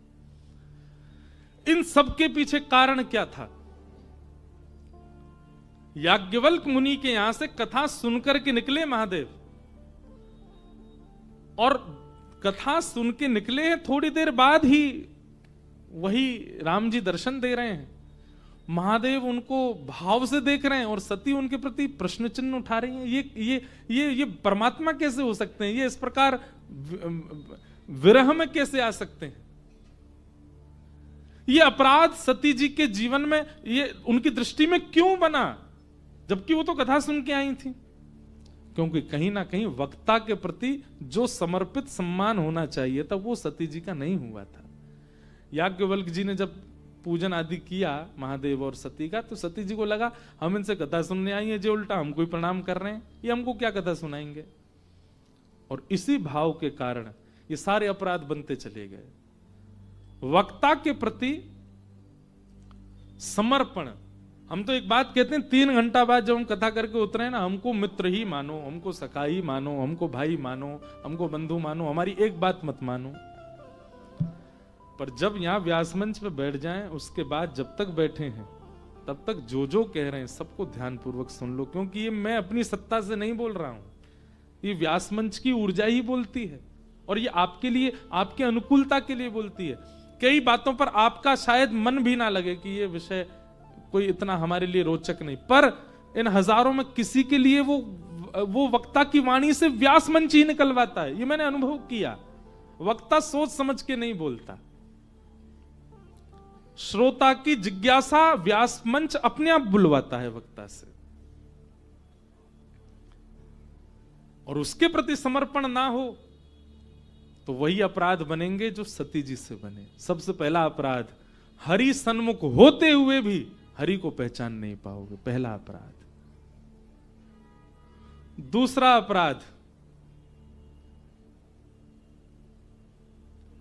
इन सब के पीछे कारण क्या था? याज्ञवल्क मुनि के यहां से कथा सुनकर के निकले महादेव, और कथा सुन के निकले हैं, थोड़ी देर बाद ही वही राम जी दर्शन दे रहे हैं। महादेव उनको भाव से देख रहे हैं और सती उनके प्रति प्रश्न चिन्ह उठा रही हैं। ये परमात्मा कैसे हो सकते हैं, ये इस प्रकार विरह में कैसे आ सकते हैं? ये अपराध सती जी के जीवन में ये उनकी दृष्टि में क्यों बना, जबकि वो तो कथा सुन के आई थी? क्योंकि कहीं ना कहीं वक्ता के प्रति जो समर्पित सम्मान होना चाहिए था वो सती जी का नहीं हुआ था। याज्ञवल्क जी ने जब पूजन आदि किया महादेव और सती का, तो सती जी को लगा हम इनसे कथा सुनने आई हैं, जो उल्टा हमको ही प्रणाम कर रहे हैं, ये हमको क्या कथा सुनाएंगे। और इसी भाव के कारण ये सारे अपराध बनते चले गए। वक्ता के प्रति समर्पण। हम तो एक बात कहते हैं, 3 घंटा बाद जब हम कथा करके उतरे ना, हमको मित्र ही मानो, हमको सखा ही मानो, हमको भाई मानो, हमको बंधु मानो, हमारी एक बात मत मानो। पर जब यहां व्यास मंच पे बैठ जाएं, उसके बाद जब तक बैठे हैं तब तक जो जो कह रहे हैं सबको ध्यानपूर्वक सुन लो, क्योंकि ये मैं अपनी सत्ता से नहीं बोल रहा हूं, ये व्यास मंच की ऊर्जा ही बोलती है, और ये आपके लिए, आपके अनुकूलता के लिए बोलती है। कई बातों पर आपका शायद मन भी ना लगे कि ये विषय कोई इतना हमारे लिए रोचक नहीं, पर इन हजारों में किसी के लिए वो वक्ता की वाणी से व्यास मंच ही निकलवाता है। ये मैंने अनुभव किया। वक्ता सोच समझ के नहीं बोलता, श्रोता की जिज्ञासा व्यास मंच अपने आप बुलवाता है वक्ता से। और उसके प्रति समर्पण ना हो तो वही अपराध बनेंगे जो सती जी से बने। सबसे पहला अपराध, हरि सन्मुख होते हुए भी हरि को पहचान नहीं पाओगे, पहला अपराध। दूसरा अपराध,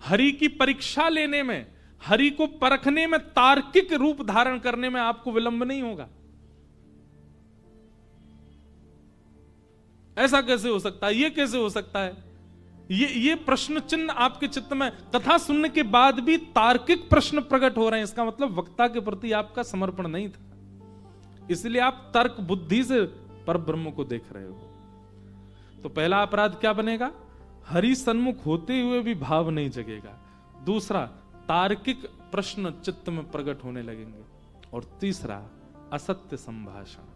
हरि की परीक्षा लेने में, हरि को परखने में, तार्किक रूप धारण करने में आपको विलंब नहीं होगा। ऐसा कैसे हो सकता है, ये कैसे हो सकता है? ये प्रश्न चिन्ह आपके चित्त में कथा सुनने के बाद भी तार्किक प्रश्न प्रकट हो रहे हैं, इसका मतलब वक्ता के प्रति आपका समर्पण नहीं था, इसलिए आप तर्क बुद्धि से परब्रह्म को देख रहे हो। तो पहला अपराध क्या बनेगा? हरि सन्मुख होते हुए भी भाव नहीं जगेगा। दूसरा, तार्किक प्रश्न चित्त में प्रकट होने लगेंगे। और तीसरा, असत्य संभाषण।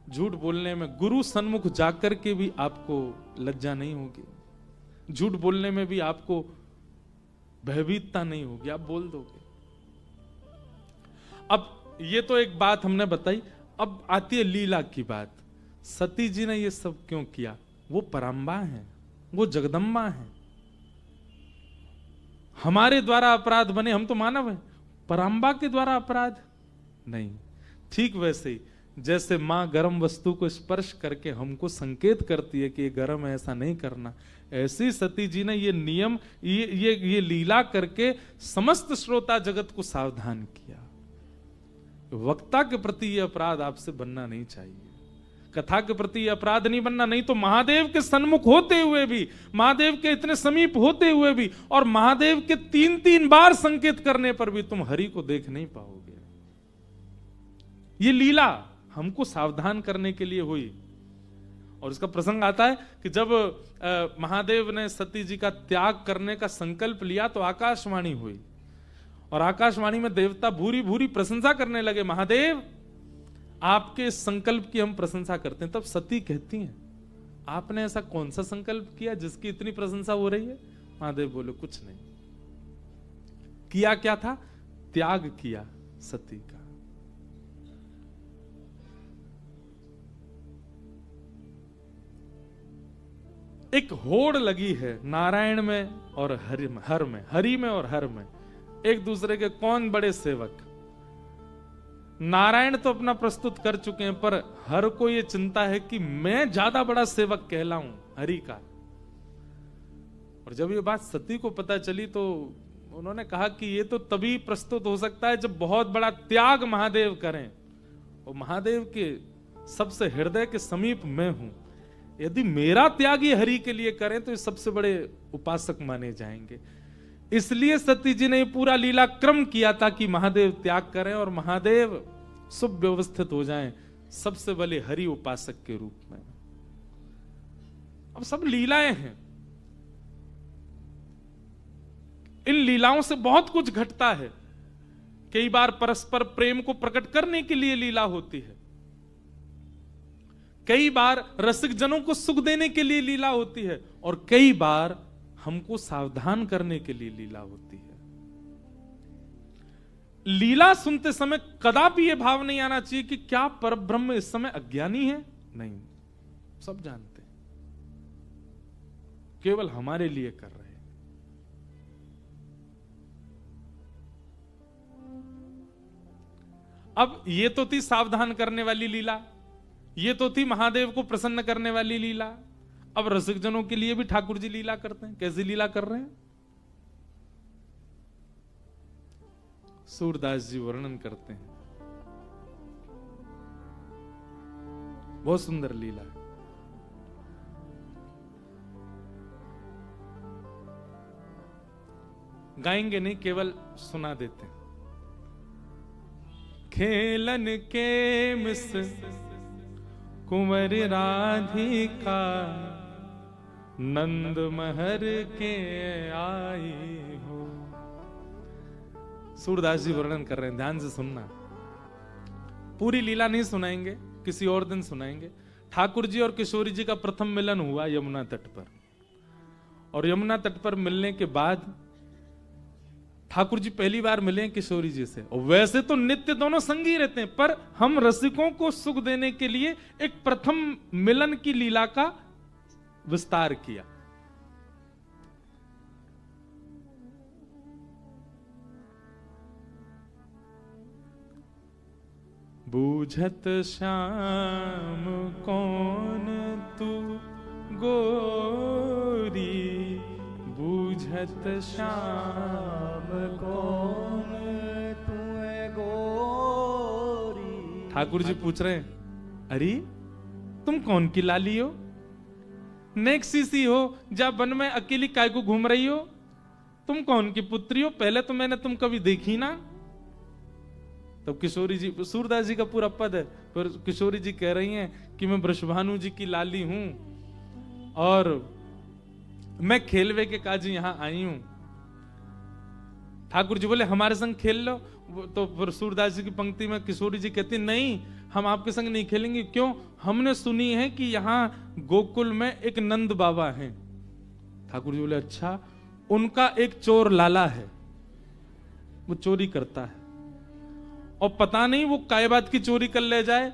झूठ बोलने में, गुरु सन्मुख जाकर के भी आपको लज्जा नहीं होगी, झूठ बोलने में भी आपको भयभीतता नहीं होगी, आप बोल दोगे। अब ये तो एक बात हमने बताई, अब आती है लीला की बात। सती जी ने ये सब क्यों किया? वो पराम्बा है, वो जगदम्बा है। हमारे द्वारा अपराध बने, हम तो मानव हैं, पराम्बा के द्वारा अपराध नहीं। ठीक वैसे ही जैसे मां गर्म वस्तु को स्पर्श करके हमको संकेत करती है कि ये गर्म है, ऐसा नहीं करना, ऐसी सती जी ने ये नियम, ये लीला करके समस्त श्रोता जगत को सावधान किया। वक्ता के प्रति ये अपराध आपसे बनना नहीं चाहिए, कथा के प्रति ये अपराध नहीं बनना। नहीं तो महादेव के सन्मुख होते हुए भी, महादेव के इतने समीप होते हुए भी, और महादेव के 3-3 बार संकेत करने पर भी तुम हरि को देख नहीं पाओगे। ये लीला हमको सावधान करने के लिए हुई। और इसका प्रसंग आता है कि जब महादेव ने सती जी का त्याग करने का संकल्प लिया तो आकाशवाणी हुई, और आकाशवाणी में देवता भूरी भूरी प्रशंसा करने लगे, महादेव आपके इस संकल्प की हम प्रशंसा करते हैं। तब सती कहती हैं, आपने ऐसा कौन सा संकल्प किया जिसकी इतनी प्रशंसा हो रही है? महादेव बोले, कुछ नहीं किया। क्या था? त्याग किया सती का। एक होड़ लगी है नारायण में और हरि में और हर में, एक दूसरे के कौन बड़े सेवक। नारायण तो अपना प्रस्तुत कर चुके हैं, पर हर को ये चिंता है कि मैं ज्यादा बड़ा सेवक कहलाऊं हरि का। और जब ये बात सती को पता चली तो उन्होंने कहा कि ये तो तभी प्रस्तुत हो सकता है जब बहुत बड़ा त्याग महादेव करें, और महादेव के सबसे हृदय के समीप मैं हूं। यदि मेरा त्याग ये हरि के लिए करें तो ये सबसे बड़े उपासक माने जाएंगे। इसलिए सती जी ने पूरा लीला क्रम किया ताकि महादेव त्याग करें और महादेव सुव्यवस्थित हो जाएं सबसे बड़े हरि उपासक के रूप में। अब सब लीलाएं हैं, इन लीलाओं से बहुत कुछ घटता है। कई बार परस्पर प्रेम को प्रकट करने के लिए लीला होती है, कई बार रसिक जनों को सुख देने के लिए लीला होती है, और कई बार हमको सावधान करने के लिए लीला होती है। लीला सुनते समय कदापि यह भाव नहीं आना चाहिए कि क्या परब्रह्म इस समय अज्ञानी है। नहीं, सब जानते हैं, केवल हमारे लिए कर रहे हैं। अब ये तो थी सावधान करने वाली लीला, ये तो थी महादेव को प्रसन्न करने वाली लीला। अब रसिक जनों के लिए भी ठाकुर जी लीला करते हैं। कैसी लीला कर रहे हैं? सूरदास जी वर्णन करते हैं, बहुत सुंदर लीला है। गाएंगे नहीं, केवल सुना देते हैं। खेलन के मिस कुंवर राधिका, नंद महर के आई हो। सूरदास जी वर्णन कर रहे हैं, ध्यान से सुनना। पूरी लीला नहीं सुनाएंगे, किसी और दिन सुनाएंगे। ठाकुर जी और किशोरी जी का प्रथम मिलन हुआ यमुना तट पर, और यमुना तट पर मिलने के बाद ठाकुर जी पहली बार मिले किशोरी जी से। और वैसे तो नित्य दोनों संगी रहते हैं, पर हम रसिकों को सुख देने के लिए एक प्रथम मिलन की लीला का विस्तार किया। बूझत श्याम कौन तू गोरी, बूझत श्याम कौन तू गोरी। ठाकुर जी पूछ रहे हैं, अरे तुम कौन की लाली हो, नेक्सी सी हो, जा वन में अकेली काय को घूम रही हो, तुम कौन की पुत्री हो, पहले तो मैंने तुम कभी देखी ना। तब किशोरी जी, सूरदास जी का पूरा पद है, पर किशोरी जी कह रही हैं कि मैं वृषभानु जी की लाली हूं और मैं खेलवे के काज यहां आई हूं। ठाकुर जी बोले हमारे संग खेल लो। तो फिर सूरदास जी की पंक्ति में किशोरी जी कहती नहीं, हम आपके संग नहीं खेलेंगे। क्यों? हमने सुनी है कि यहां गोकुल में एक नंद बाबा हैं। ठाकुर जी बोले अच्छा, उनका एक चोर लाला है, वो चोरी करता है, और पता नहीं वो काय बात की चोरी कर ले जाए,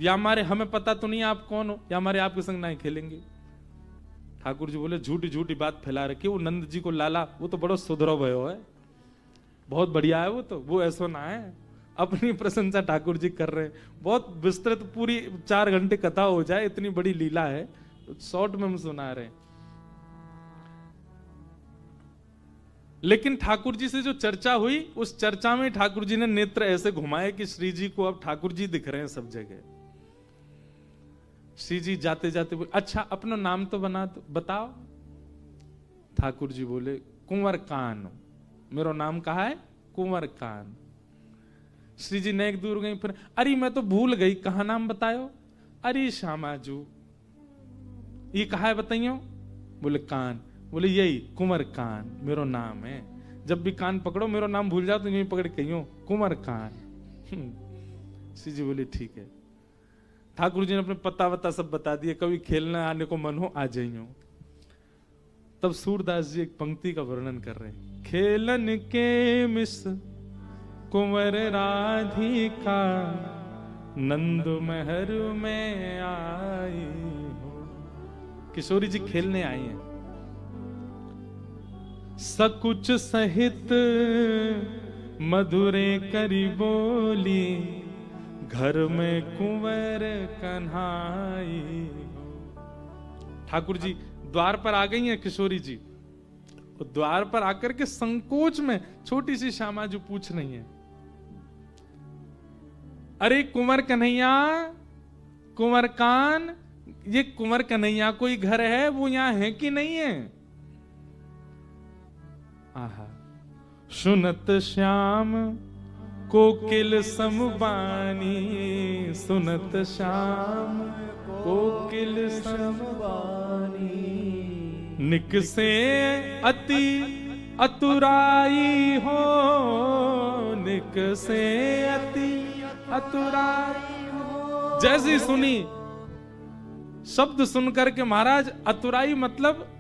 या हमारे हमें पता तो नहीं आप कौन हो, या हमारे आपके संग नहीं खेलेंगे। ठाकुर जी बोले झूठी झूठी बात फैला रखी, वो नंद जी को लाला वो तो बड़ा सुधरो भयो है, बहुत बढ़िया है वो तो, वो ऐसा ना है। अपनी प्रशंसा ठाकुर जी कर रहे हैं, बहुत विस्तृत पूरी 4 घंटे कथा हो जाए, इतनी बड़ी लीला है, तो शॉर्ट में हम सुना रहे हैं। लेकिन ठाकुर जी से जो चर्चा हुई, उस चर्चा में ठाकुर जी ने नेत्र ऐसे घुमाए कि श्री जी को अब ठाकुर जी दिख रहे हैं सब जगह। श्री जी जाते जाते बोले, अच्छा अपना नाम तो बताओ। ठाकुर जी बोले, कुंवर कान, मेरा नाम कहा है कुंवर कान। श्री जी नेक दूर गई, फिर अरे मैं तो भूल गई, कहा नाम बतायो। अरे श्यामाजू, ये कहा है बताइयो। बोले कान। बोले यही कुंवर कान मेरो नाम है, जब भी कान पकड़ो मेरो नाम भूल जाओ तो यही पकड़ कहियो कुंवर कान। श्री जी बोले ठीक है। ठाकुर जी ने अपने पता वता सब बता दिए, कभी खेलने आने को मन हो आ जाइयो। तब सूरदास जी एक पंक्ति का वर्णन कर रहे हैं, खेलन के मिस कुंवर राधिका नंद महर में आई हो। किशोरी जी खेलने आई हैं। सकुच सहित मधुरे करी बोली, घर में कुंवर कन्हाई हो। ठाकुर जी द्वार पर आ गई हैं किशोरी जी, और द्वार पर आकर के संकोच में छोटी सी श्यामा जो पूछ रही है, अरे कुंवर कन्हैया, कुंवर कान, ये कुंवर कन्हैया कोई घर है, वो यहां है कि नहीं है? आहा, सुनत श्याम कोकिल समबानी, सुनत श्याम कोकिल समबानी, निकसे अति अतुराई हो, निकसे अति अतुराई हो। जैसी सुनी शब्द सुनकर के महाराज अतुराई मतलब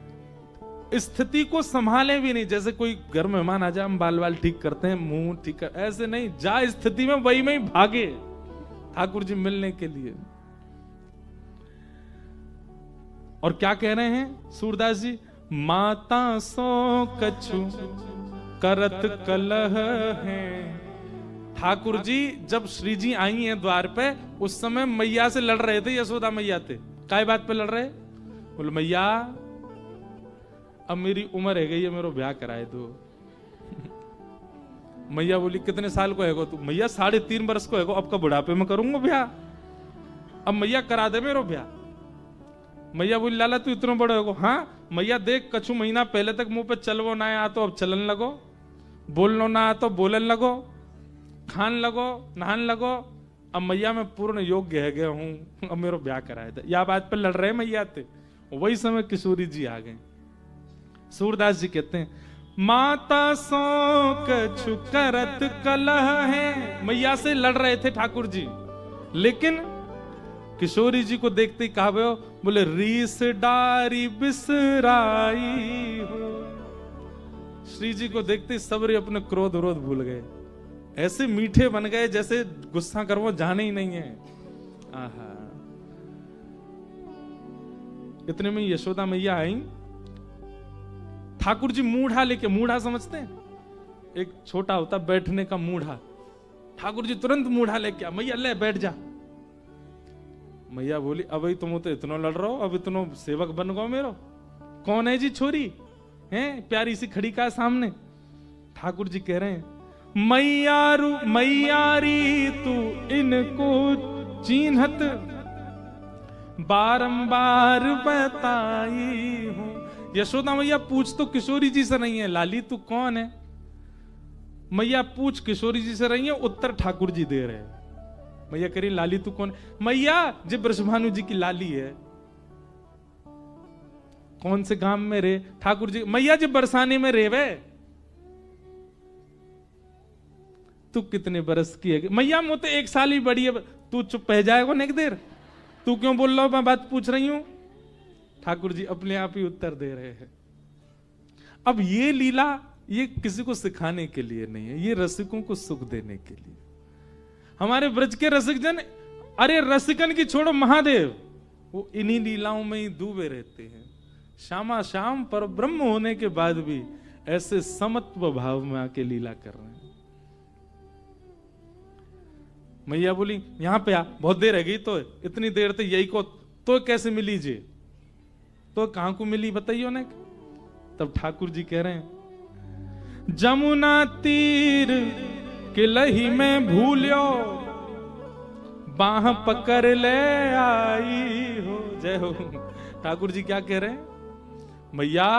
स्थिति को संभाले भी नहीं। जैसे कोई घर में मेहमान आ जाए, हम बाल बाल ठीक करते हैं, मुंह ठीक कर, ऐसे नहीं, जा स्थिति में वही में ही भागे ठाकुर जी मिलने के लिए। और क्या कह रहे हैं सूरदास जी, माता सो कछु करत कलह है। ठाकुर जी जब श्री जी आई हैं द्वार पे, उस समय मैया से लड़ रहे थे, यशोदा मैया थे। काय बात पे लड़ रहे? बोले मैया अब मेरी उम्र है गई है, मेरा ब्याह कराए दो। मैया बोली कितने साल को है तू? मैया 3.5 वर्ष को है, अब का बुढ़ापे में करूंगा ब्याह, अब मैया करा दे मेरा ब्याह। मैया बोली लाला तू इतना बड़ा हो? हाँ मैया देख, कछु महीना पहले तक मुंह पे चलवो ना आ तो अब चलन लगो, बोलनो ना आ तो बोलन लगो, खान लगो, नहान लगो। अब मैया मैं पूर्ण योग्य है गया हूं, अब मेरा ब्याह कराए दे। या बात पे लड़ रहे मैया थे। वही समय किशोरी जी आ गए। सूरदास जी कहते हैं, माता सो कछु करत कलह है। मैया से लड़ रहे थे ठाकुर जी, लेकिन किशोरी जी को देखते ही कहा बोले रीस डारी बिसराई हो। श्री जी को देखते ही सबरे अपने क्रोध विरोध भूल गए, ऐसे मीठे बन गए जैसे गुस्सा कर वो जाने ही नहीं है। आहा, इतने में यशोदा मैया आई। ठाकुर जी मूढ़ा लेके, मूढ़ा समझते हैं, एक छोटा होता बैठने का मूढ़ा। ठाकुर जी तुरंत मूढ़ा लेके आ, मैया ले बैठ जा। मैया बोली अब ही तुम तो इतना लड़ रहे हो, अब इतना सेवक बन गो मेरो। कौन है जी छोरी हैं प्यारी सी खड़ी का सामने? ठाकुर जी कह रहे हैं, मैयारी तू इनको चिन्हत बारंबार बताई हूं। यशोदा मैया पूछ तो किशोरी जी से नहीं है, लाली तू कौन है? मैया पूछ किशोरी जी से रही है, उत्तर ठाकुर जी दे रहे हैं। मैया कह रही लाली तू कौन? मैया जी बृषभानु जी की लाली है। कौन से गांव में रे? ठाकुर जी मैया जी बरसाने में रे वे। तू कितने बरस की है? मैया मुझे 1 साल ही बड़ी है। तू चुप रह जाएगा नेक देर, तू क्यों बोल रहा हो? मैं बात पूछ रही हूं। ठाकुर जी अपने आप ही उत्तर दे रहे हैं। अब ये लीला ये किसी को सिखाने के लिए नहीं है, ये रसिकों को सुख देने के लिए। हमारे ब्रज के रसिक जन, अरे रसिकन की छोड़ो, महादेव वो इन्हीं लीलाओं में ही डूबे रहते हैं। श्यामा श्याम पर ब्रह्म होने के बाद भी ऐसे समत्व भाव में आके लीला कर रहे हैं। मैया बोली यहां पे आ, बहुत देर रह गई तो, इतनी देर तक यही को तो कैसे मिली जी, तो कहां को मिली बताइयो ने। तब ठाकुर जी कह रहे हैं, जमुना तीर के लही में भूल्यो, बाह पकड़ ले आई हो। जय हो। ठाकुर जी क्या कह रहे हैं, भैया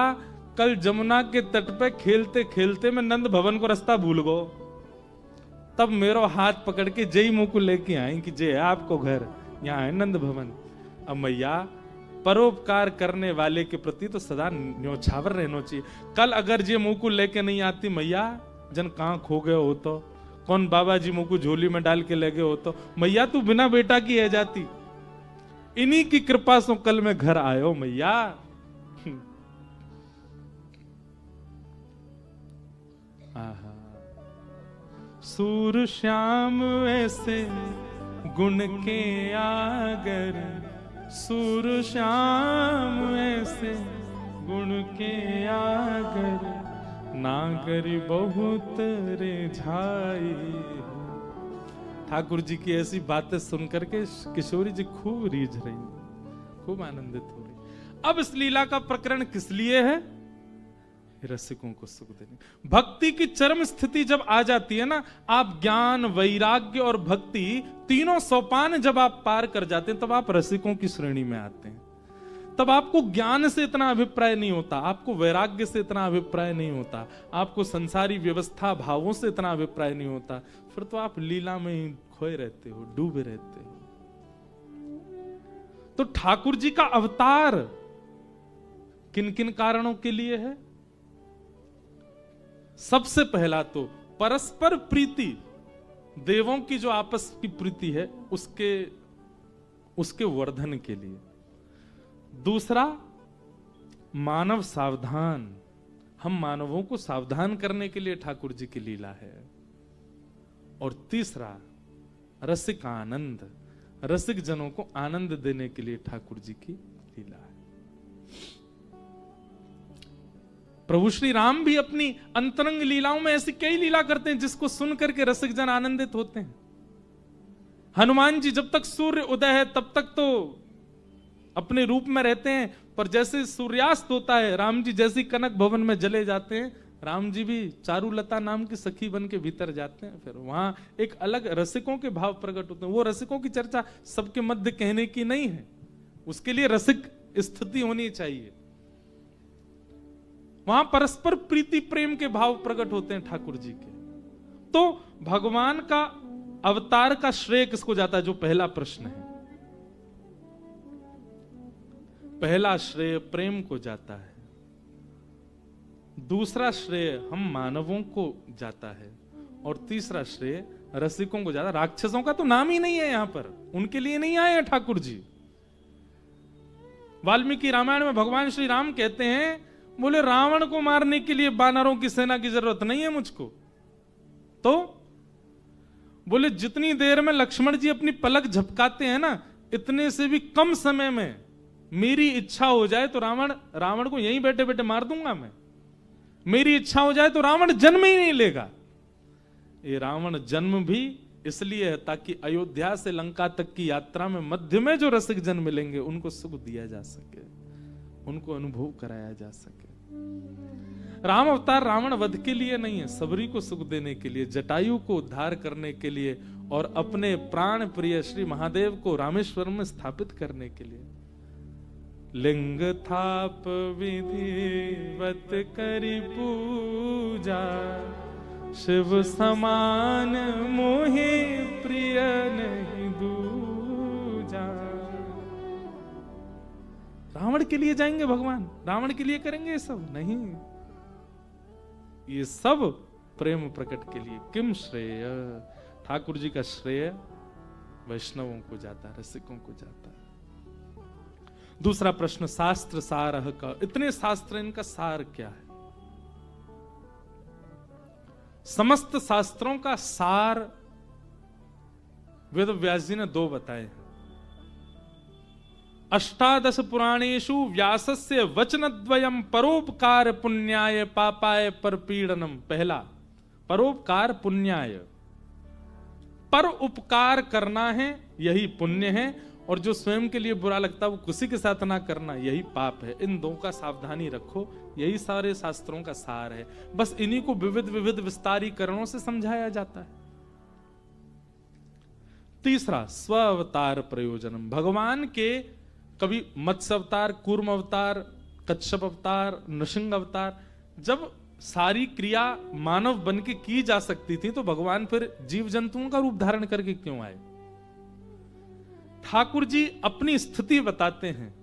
कल जमुना के तट पे खेलते खेलते मैं नंद भवन को रास्ता भूल गो, तब मेरो हाथ पकड़ के जय मुंह को लेके आई कि जय आपको घर, यहाँ है नंद भवन। अब मैया परोपकार करने वाले के प्रति तो सदा न्योछावर रहना चाहिए। कल अगर जे मुंह को लेके नहीं आती मैया, जन कहां खो गए हो तो, कौन बाबा जी मुंह को झोली में डाल के ले गए हो तो, मैया तू बिना बेटा की है जाती। इन्हीं की कृपा से कल मैं घर आयो मैया। सूर श्याम ऐसे गुण के आगर, सूर श्याम ऐसे गुण के आगर, नागरी बहुत रे झाई। ठाकुर जी की ऐसी बातें सुनकर के किशोरी जी खूब रीझ रही, खूब आनंदित हो रही। अब इस लीला का प्रकरण किस लिए है, रसिकों को सुख देने। भक्ति की चरम स्थिति जब आ जाती है ना, आप ज्ञान वैराग्य और भक्ति तीनों सोपान जब आप पार कर जाते हैं, तब आप रसिकों की श्रेणी में आते हैं। तब आपको ज्ञान से इतना अभिप्राय नहीं होता, आपको वैराग्य से इतना अभिप्राय नहीं होता, आपको संसारी व्यवस्था भावों से इतना अभिप्राय नहीं होता। फिर तो आप लीला में ही खोए रहते हो, डूबे रहते हो। तो ठाकुर जी का अवतार किन किन कारणों के लिए है? सबसे पहला तो परस्पर प्रीति, देवों की जो आपस की प्रीति है उसके वर्धन के लिए। दूसरा मानव सावधान, हम मानवों को सावधान करने के लिए ठाकुर जी की लीला है। और तीसरा रसिक आनंद, रसिक जनों को आनंद देने के लिए ठाकुर जी की लीला है। प्रभु श्री राम भी अपनी अंतरंग लीलाओं में ऐसी कई लीला करते हैं जिसको सुन करके रसिक जन आनंदित होते हैं। हनुमान जी जब तक सूर्य उदय है तब तक तो अपने रूप में रहते हैं, पर जैसे सूर्यास्त होता है, राम जी जैसे कनक भवन में जले जाते हैं, राम जी भी चारुलता नाम की सखी बन के भीतर जाते हैं। फिर वहां एक अलग रसिकों के भाव प्रकट होते हैं। वो रसिकों की चर्चा सबके मध्य कहने की नहीं है, उसके लिए रसिक स्थिति होनी चाहिए। वहां परस्पर प्रीति प्रेम के भाव प्रकट होते हैं ठाकुर जी के। तो भगवान का अवतार का श्रेय किसको जाता है, जो पहला प्रश्न है। पहला श्रेय प्रेम को जाता है, दूसरा श्रेय हम मानवों को जाता है, और तीसरा श्रेय रसिकों को जाता है। राक्षसों का तो नाम ही नहीं है यहां पर, उनके लिए नहीं आए हैं ठाकुर जी। वाल्मीकि रामायण में भगवान श्री राम कहते हैं, बोले रावण को मारने के लिए वानरों की सेना की जरूरत नहीं है मुझको। तो बोले जितनी देर में लक्ष्मण जी अपनी पलक झपकाते हैं ना, इतने से भी कम समय में मेरी इच्छा हो जाए तो रावण को यहीं बैठे बैठे मार दूंगा मैं। मेरी इच्छा हो जाए तो रावण जन्म ही नहीं लेगा। ये रावण जन्म भी इसलिए है ताकि अयोध्या से लंका तक की यात्रा में मध्य में जो रसिक जन मिलेंगे उनको सुख दिया जा सके, उनको अनुभव कराया जा सके। राम अवतार रावण वध के लिए नहीं है, सबरी को सुख देने के लिए, जटायु को उद्धार करने के लिए, और अपने प्राण प्रिय श्री महादेव को रामेश्वर में स्थापित करने के लिए। लिंग थाप विधिवत करी पूजा, शिव समान मोहे प्रिय नहीं दूजा। रावण के लिए जाएंगे भगवान, रावण के लिए करेंगे ये सब नहीं, ये सब प्रेम प्रकट के लिए। किम श्रेय, ठाकुर जी का श्रेय वैष्णवों को जाता है, रसिकों को जाता है। दूसरा प्रश्न शास्त्र सारह का, इतने शास्त्र, इनका सार क्या है? समस्त शास्त्रों का सार वेद व्यास जी ने 2 बताए। अष्टादश पुराणेषु व्यासस्य वचनद्वयम् परोपकार पुण्याय पापाय परपीडनम। पहला परोपकार पुण्याय, पर उपकार करना है यही पुण्य है, और जो स्वयं के लिए बुरा लगता है वो किसी के साथ ना करना यही पाप है। इन 2 का सावधानी रखो, यही सारे शास्त्रों का सार है। बस इन्हीं को विविध विविध विस्तारीकरणों से समझाया जाता है। तीसरा स्व अवतार प्रयोजनम। भगवान के कभी मत्स्य अवतार, कूर्म अवतार, कच्छप अवतार, नृसिंह अवतार, जब सारी क्रिया मानव बन के की जा सकती थी तो भगवान फिर जीव जंतुओं का रूप धारण करके क्यों आए? ठाकुर जी अपनी स्थिति बताते हैं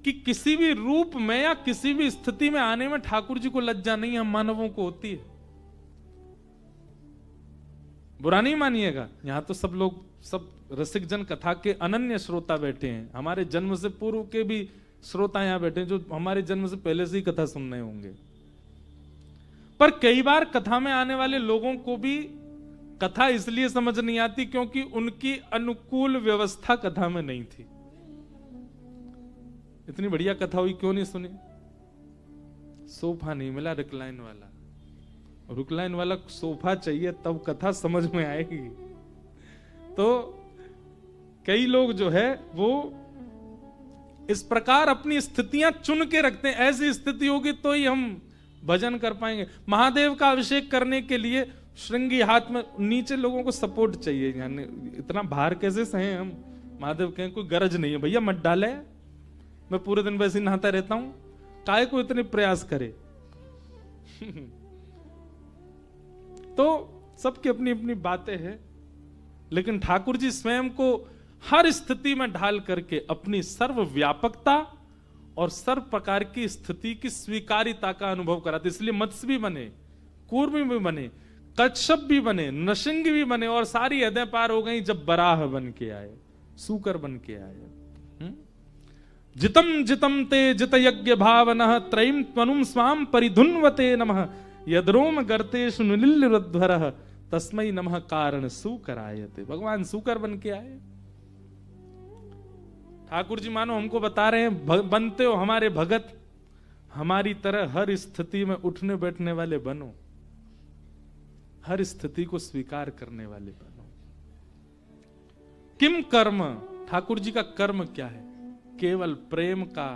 कि किसी भी रूप में या किसी भी स्थिति में आने में ठाकुर जी को लज्जा नहीं, हम मानवों को होती है। बुरा नहीं मानिएगा, यहां तो सब लोग, सब रसिक जन कथा के अनन्य श्रोता बैठे हैं। हमारे जन्म से पूर्व के भी श्रोता यहां बैठे हैं जो हमारे जन्म से पहले से ही कथा सुन रहे होंगे। पर कई बार कथा में आने वाले लोगों को भी कथा इसलिए समझ नहीं आती क्योंकि उनकी अनुकूल व्यवस्था कथा में नहीं थी। इतनी बढ़िया कथा हुई, क्यों नहीं सुनी? सोफा नहीं मिला रिक्लाइन वाला, रिक्लाइन वाला सोफा चाहिए तब कथा समझ में आएगी। तो कई लोग जो है वो इस प्रकार अपनी स्थितियां चुन के रखते हैं, ऐसी स्थिति होगी तो ही हम भजन कर पाएंगे। महादेव का अभिषेक करने के लिए श्रृंगी हाथ में, नीचे लोगों को सपोर्ट चाहिए, यानी इतना भार कैसे सहे हम? महादेव कहें कोई गरज नहीं है भैया, मत डाले, मैं पूरे दिन वैसे नहाता रहता हूं, काहे को इतने प्रयास करे? तो सबकी अपनी अपनी बातें हैं, लेकिन ठाकुर जी स्वयं को हर स्थिति में ढाल करके अपनी सर्वव्यापकता और सर्व प्रकार की स्थिति की स्वीकारिता का अनुभव कराते। इसलिए मत्स्य भी बने, कूर्म भी बने, कच्छप भी बने, नृसिंह भी बने, और सारी हदें पार हो गई जब बराह बन के आए, सूकर बन के आए। जितम जितम ते जित यज्ञ भावनः त्रयीम त्वनुम स्वाम परिधुन्वते नमः यद्रोम गर्तेषु निलिल्लुध्वरः तस्मै नमः कारण सूकरायते। भगवान सूकर बन के आए। ठाकुर जी मानो हमको बता रहे हैं, बनते हो हमारे भगत, हमारी तरह हर स्थिति में उठने बैठने वाले बनो, हर स्थिति को स्वीकार करने वाले बनो। किम कर्म, ठाकुर जी का कर्म क्या है? केवल प्रेम का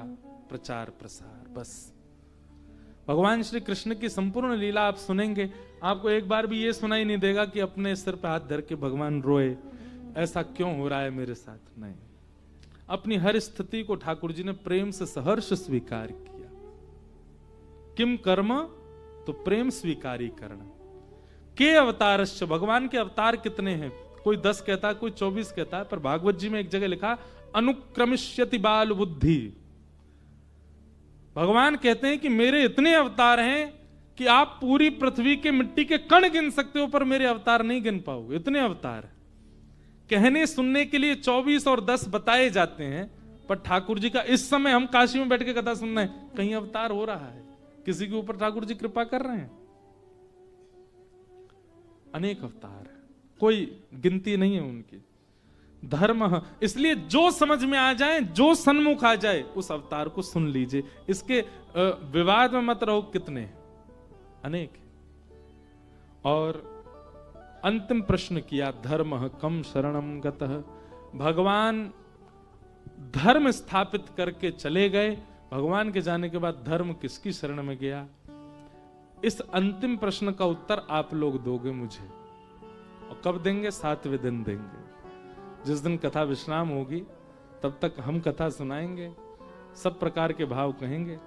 प्रचार प्रसार, बस। भगवान श्री कृष्ण की संपूर्ण लीला आप सुनेंगे, आपको एक बार भी ये सुनाई नहीं देगा कि अपने सिर पे हाथ धर के भगवान रोए, ऐसा क्यों हो रहा है मेरे साथ। नहीं, अपनी हर स्थिति को ठाकुर जी ने प्रेम से सहर्ष स्वीकार किया। किम कर्म, तो प्रेम स्वीकारी करना। के अवतारश्च, भगवान के अवतार कितने हैं? कोई 10 कहता है, कोई 24 कहता है, पर भागवत जी में एक जगह लिखा अनुक्रमिष्यति बाल बुद्धि। भगवान कहते हैं कि मेरे इतने अवतार हैं कि आप पूरी पृथ्वी के मिट्टी के कण गिन सकते हो, पर मेरे अवतार नहीं गिन पाओगे, इतने अवतार। कहने सुनने के लिए 24 और 10 बताए जाते हैं, पर ठाकुर जी का इस समय हम काशी में बैठ के कथा सुन रहे हैं, कहीं अवतार हो रहा है, किसी के ऊपर ठाकुर जी कृपा कर रहे हैं? अनेक अवतार, कोई गिनती नहीं है उनकी। धर्म, इसलिए जो समझ में आ जाए, जो सन्मुख आ जाए, उस अवतार को सुन लीजिए। इसके विवाद में मत रहो, कितने अनेक। और अंतिम प्रश्न किया, धर्म कम शरणम गतः। भगवान धर्म स्थापित करके चले गए, भगवान के जाने के बाद धर्म किसकी शरण में गया? इस अंतिम प्रश्न का उत्तर आप लोग दोगे मुझे, और कब देंगे? 7वें दिन देंगे। जिस दिन कथा विश्राम होगी तब तक हम कथा सुनाएंगे, सब प्रकार के भाव कहेंगे,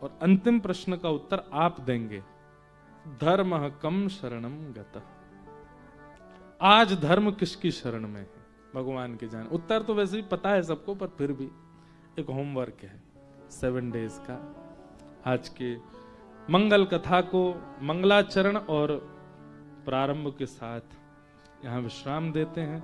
और अंतिम प्रश्न का उत्तर आप देंगे। धर्म कम शरणम गतः। आज धर्म किसकी शरण में है? भगवान के जान। उत्तर तो वैसे भी पता है सबको, पर फिर भी एक होमवर्क है 7 डेज का। आज के मंगल कथा को मंगलाचरण और प्रारंभ के साथ यहां विश्राम देते हैं।